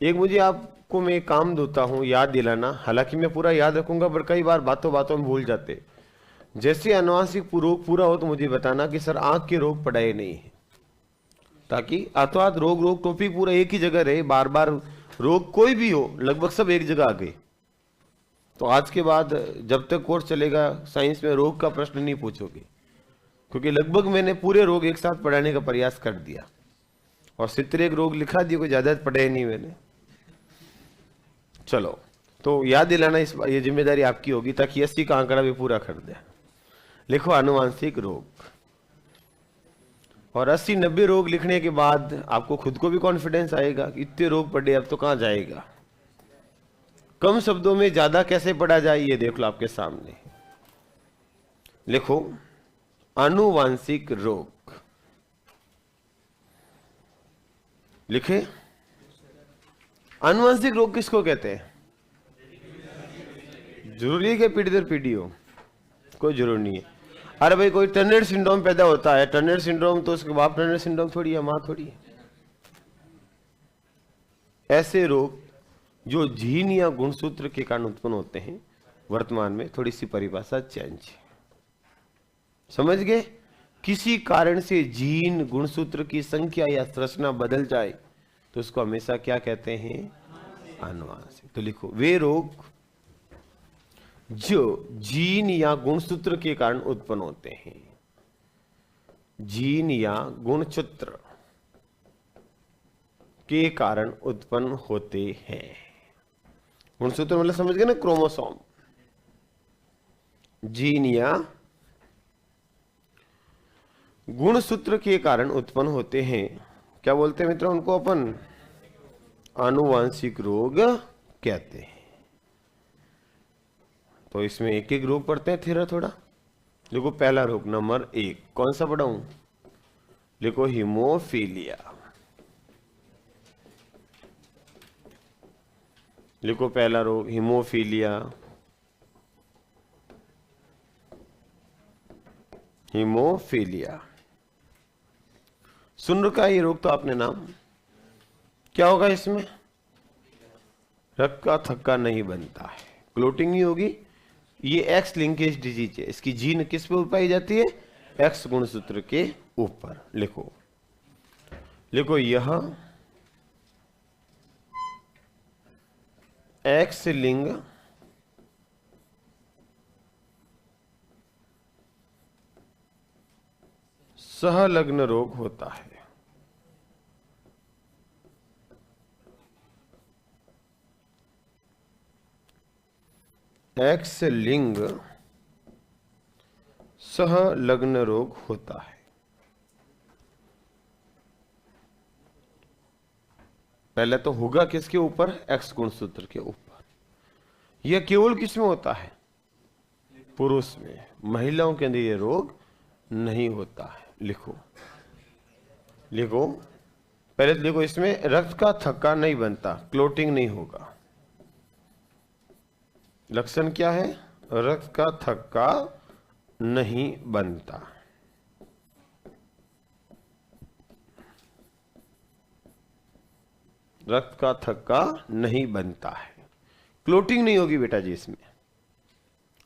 एक मुझे आपको मैं काम देता हूं याद दिलाना, हालांकि मैं पूरा याद रखूंगा पर कई बार बातों बातों में भूल जाते। जैसे आनुवांशिक रोग पूरा हो तो मुझे बताना कि सर आंख के रोग पढ़ाए नहीं है, ताकि अथवा रोग टॉपिक पूरा एक ही जगह रहे, बार बार रोग कोई भी हो लगभग सब एक जगह आ गए। तो आज के बाद जब तक कोर्स चलेगा साइंस में रोग का प्रश्न नहीं पूछोगे, क्योंकि लगभग मैंने पूरे रोग एक साथ पढ़ाने का प्रयास कर दिया, और 70 रोग लिखा दिए, कोई ज्यादा पढ़े नहीं मैंने। चलो तो याद दिलाना, इस ये जिम्मेदारी आपकी होगी ताकि 80 का आंकड़ा भी पूरा कर दे। लिखो आनुवांशिक रोग, और 80-90 रोग लिखने के बाद आपको खुद को भी कॉन्फिडेंस आएगा कि इतने रोग पढ़े अब तो कहां जाएगा। कम शब्दों में ज्यादा कैसे पढ़ा जाए ये देख लो आपके सामने। लिखो आनुवांशिक रोग, लिखे आनुवांशिक रोग किसको कहते हैं, जरूरी है कि पीढ़ी दर पीढ़ी हो, कोई जरूरी नहीं है। अरे भाई कोई टर्नर सिंड्रोम पैदा होता है, टर्नर सिंड्रोम तो उसके बाप टर्नर सिंड्रोम थोड़ी है, मां थोड़ी है। ऐसे रोग जो जीन या गुणसूत्र के कारण उत्पन्न होते हैं, वर्तमान में थोड़ी सी परिभाषा चेंज है, समझ गए। किसी कारण से जीन गुणसूत्र की संख्या या संरचना बदल जाए तो उसको हमेशा क्या कहते हैं, आनुवांशिक। तो लिखो वे रोग जो जीन या गुणसूत्र के कारण उत्पन्न होते हैं, जीन या गुणसूत्र के कारण उत्पन्न होते हैं। गुणसूत्र मतलब समझ गए ना, क्रोमोसोम। जीन या गुणसूत्र के कारण उत्पन्न होते हैं, क्या बोलते हैं मित्रों उनको अपन, आनुवांशिक रोग कहते हैं। तो इसमें एक एक रोग पढ़ते हैं थोड़ा थोड़ा। देखो पहला रोग नंबर 1 कौन सा पढ़ाऊं, लिखो हीमोफीलिया। लिखो पहला रोग हीमोफीलिया, हीमोफीलिया। सुन रखा है ये रोग तो आपने नाम, क्या होगा इसमें, रक्त का थक्का नहीं बनता है, क्लोटिंग नहीं होगी। ये एक्स लिंकेज डिजीज है, इसकी जीन किस पे पाई जाती है, एक्स गुणसूत्र के ऊपर। लिखो लिखो यह एक्स लिंग सहलग्न रोग होता है। एक्स लिंग सहलग्न रोग होता है। पहले तो होगा किसके ऊपर, एक्स गुणसूत्र के ऊपर। यह केवल किस में होता है? पुरुष में। महिलाओं के अंदर यह रोग नहीं होता है। लिखो लिखो, पहले तो देखो, इसमें रक्त का थक्का नहीं बनता, क्लोटिंग नहीं होगा। लक्षण क्या है? रक्त का थक्का नहीं बनता। रक्त का थक्का नहीं बनता है। क्लोटिंग नहीं होगी बेटा जी इसमें।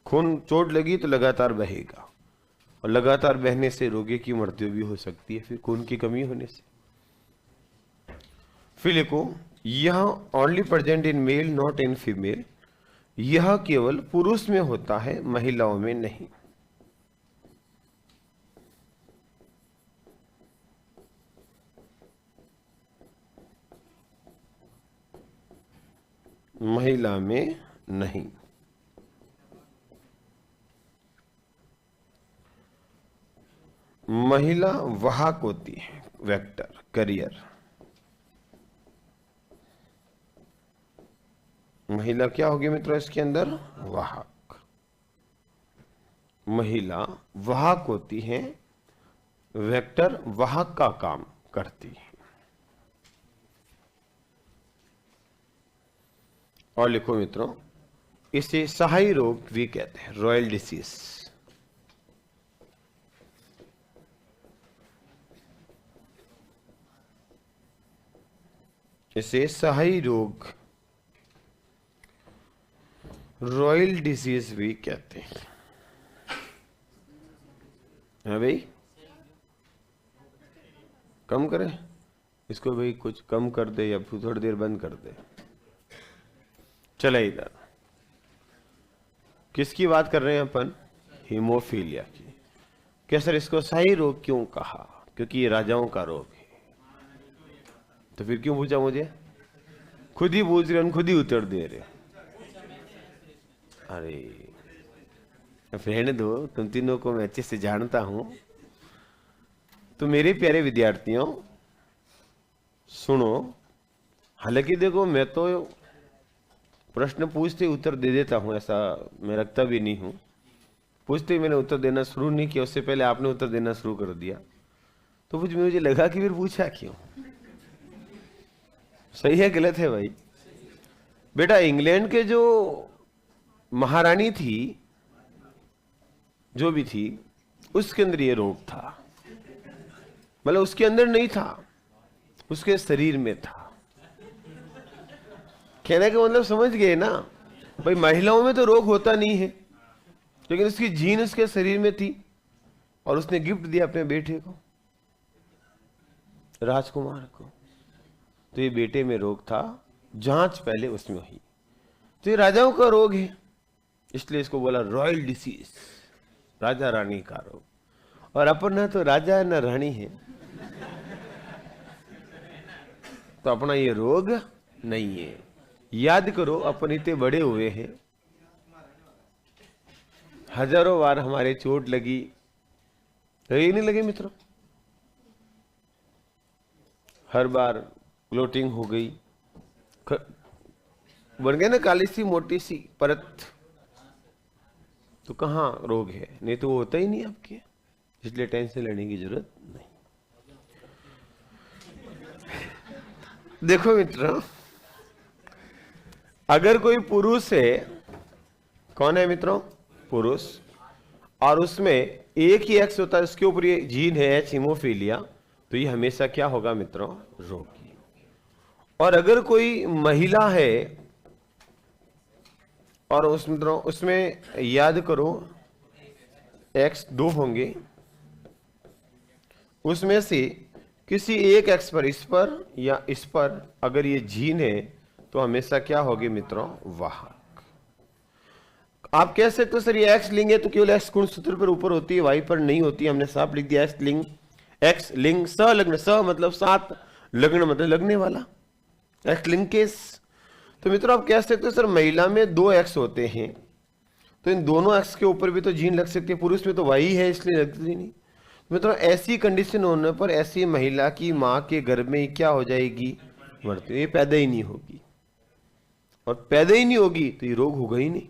खून चोट लगी तो लगातार बहेगा, और लगातार बहने से रोगी की मृत्यु भी हो सकती है, फिर खून की कमी होने से। फिर लिखो, यह only present in male not in female. यह केवल पुरुष में होता है, महिलाओं में नहीं। महिला में नहीं। महिला वाहक होती है, वेक्टर, करियर। महिला क्या होगी मित्रों इसके अंदर? वाहक। महिला वाहक होती है, वेक्टर वाहक का काम करती है। और लिखो मित्रों, इसे सहाई रोग भी कहते हैं, रॉयल डिसीज। इसे सहाई रोग, रॉयल डिसीज भी कहते हैं। है भाई? कम करें इसको भाई, कुछ कम कर दे या फिर थोड़ी देर बंद कर दे। चले इधर, किसकी बात कर रहे हैं अपन? हीमोफीलिया की। क्या सर इसको सही रोग क्यों कहा? क्योंकि ये राजाओं का रोग है। तो फिर क्यों पूछा मुझे? खुद ही पूछ रहे, खुद ही उत्तर दे रहे। अरे रहने दो, तुम तीनों को मैं अच्छे से जानता हूं। तो मेरे प्यारे विद्यार्थियों सुनो, हालांकि देखो मैं तो प्रश्न पूछते उत्तर दे देता हूं, ऐसा मैं रखता भी नहीं हूं। पूछते ही मैंने उत्तर देना शुरू नहीं किया, उससे पहले आपने उत्तर देना शुरू कर दिया। तो मुझे लगा कि फिर पूछा क्यों? सही है गलत है भाई? बेटा इंग्लैंड के जो महारानी थी, जो भी थी, उसके अंदर ये रोग था। मतलब उसके अंदर नहीं था, उसके शरीर में था। कहने का मतलब समझ गए ना भाई? महिलाओं में तो रोग होता नहीं है, लेकिन उसकी जीन उसके शरीर में थी, और उसने गिफ्ट दिया अपने बेटे को, राजकुमार को। तो ये बेटे में रोग था, जांच पहले उसमें हुई। तो ये राजाओं का रोग है, इसलिए इसको बोला रॉयल डिसीज, राजा रानी का रोग। और अपन न तो राजा न रानी है, तो अपना ये रोग नहीं है। याद करो, अपन इतने बड़े हुए हैं, हजारों बार हमारे चोट लगी, लगी नहीं लगी मित्रों? हर बार क्लोटिंग हो गई, बन गए ना काली सी मोटी सी परत, तो कहाँ रोग है? नहीं तो वो होता ही नहीं आपके, इसलिए टेंशन लेने की जरूरत नहीं। देखो मित्रों, अगर कोई पुरुष है, कौन है मित्रों? पुरुष, और उसमें एक ही एक्स होता है, उसके ऊपर ये जीन है एच, हीमोफीलिया, तो ये हमेशा क्या होगा मित्रों? रोगी। और अगर कोई महिला है और उसमें याद करो एक्स 2 होंगे, उसमें से किसी एक एक्स पर, इस पर या इस पर अगर ये जीन है, तो हमेशा क्या होगी मित्रों? वाहक। आप कह सकते हो सर ये एक्स लिंग है तो केवल एक्स गुणसूत्र पर ऊपर होती है, वाई पर नहीं होती। हमने साफ लिख दिया एक्स लिंग, एक्स लिंग सलग्न, स मतलब साथ, लग्न मतलब लगने वाला, एक्स लिंग केस। तो मित्रों आप कह सकते हो सर महिला में 2 एक्स होते हैं, तो इन दोनों एक्स के ऊपर भी तो जीन लग सकती है, पुरुष में तो वाई है इसलिए लगती नहीं। मित्रों ऐसी कंडीशन होने पर ऐसी महिला की मां के गर्भ में क्या हो जाएगी? मृत्यु, ये पैदा ही नहीं होगी। और पैदा ही नहीं होगी तो ये रोग होगा ही नहीं,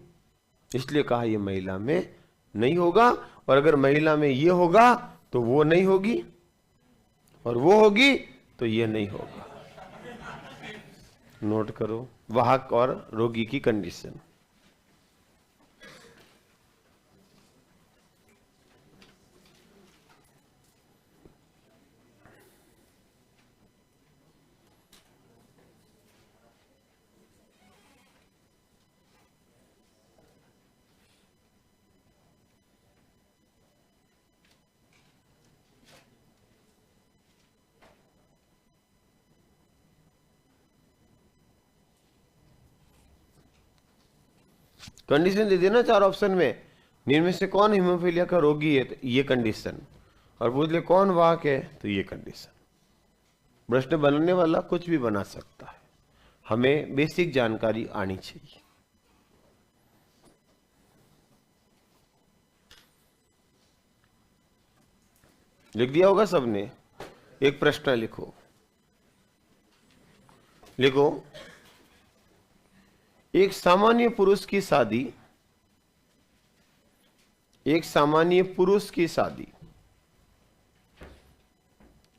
इसलिए कहा ये महिला में नहीं होगा। और अगर महिला में ये होगा तो वो नहीं होगी, और वो होगी तो ये नहीं होगा। नोट करो वाहक और रोगी की कंडीशन। कंडीशन दे देना 4 ऑप्शन में, इनमें से कौन हीमोफीलिया का रोगी है तो ये कंडीशन, और पूछ ले कौन वाहक है तो ये कंडीशन। प्रश्न बनाने वाला कुछ भी बना सकता है, हमें बेसिक जानकारी आनी चाहिए। लिख दिया होगा सबने? एक प्रश्न लिखो, लिखो एक सामान्य पुरुष की शादी, एक सामान्य पुरुष की शादी,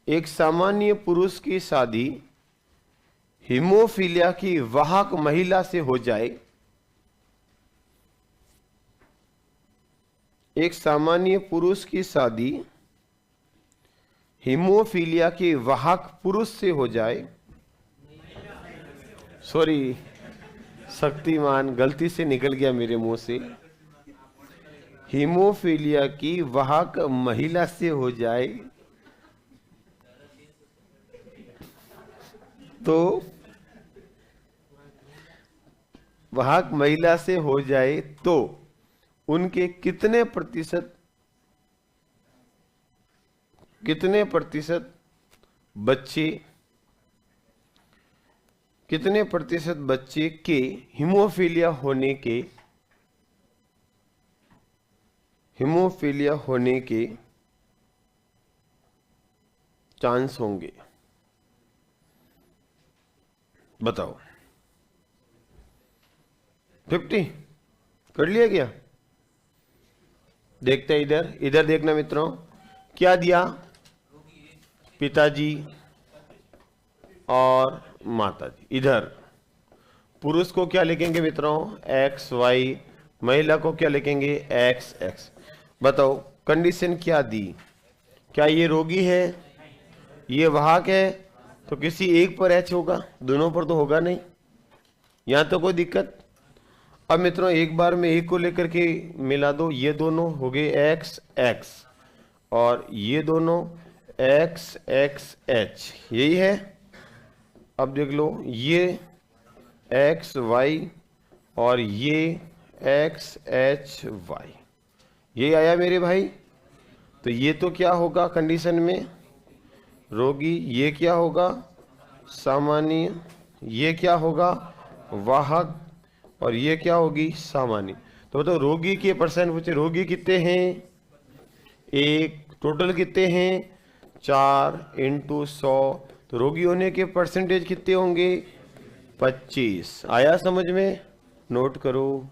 एक सामान्य पुरुष की शादी हीमोफीलिया की वाहक महिला से हो जाए, एक सामान्य पुरुष की शादी हीमोफीलिया के वाहक पुरुष से हो जाए, सॉरी शक्तिमान गलती से निकल गया मेरे मुंह से, हीमोफीलिया की वाहक महिला से हो जाए तो वाहक महिला से हो जाए तो उनके कितने प्रतिशत बच्चे के हीमोफीलिया होने के चांस होंगे, बताओ। 50 कर लिया क्या? देखते हैं इधर, इधर देखना मित्रों, क्या दिया? पिताजी और माताजी। इधर पुरुष को क्या लिखेंगे मित्रों? एक्स वाई, महिला को क्या लिखेंगे? X x. बताओ कंडीशन क्या दी? क्या ये रोगी है, ये वाहक है, तो किसी एक पर एच होगा, दोनों पर तो होगा नहीं, यहां तो कोई दिक्कत। अब मित्रों एक बार में एक को लेकर के मिला दो, ये दोनों हो गए एक्स एक्स और ये दोनों एक्स एक्स एच, यही है। अब देख लो ये एक्स वाई और ये एक्स एच वाई, ये आया मेरे भाई। तो ये तो क्या होगा कंडीशन में? रोगी। ये क्या होगा? सामान्य। ये क्या होगा? वाहक। और ये क्या होगी? सामान्य। तो बताओ रोगी के परसेंट पूछे, रोगी कितने हैं? 1। टोटल कितने हैं? 4 × 100। तो रोगी होने के परसेंटेज कितने होंगे? 25। आया समझ में? नोट करो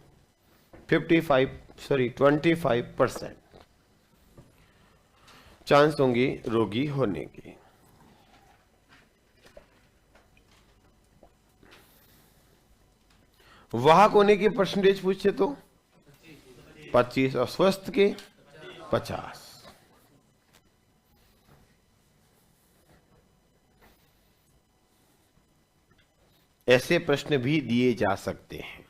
25% चांस होंगे रोगी होने के। वाहक होने के परसेंटेज पूछे तो 25 और स्वस्थ के 50। ऐसे प्रश्न भी दिए जा सकते हैं।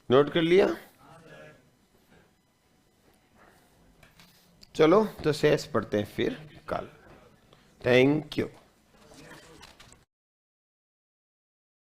नोट कर लिया? चलो तो शेष पढ़ते हैं फिर कल। Thank you.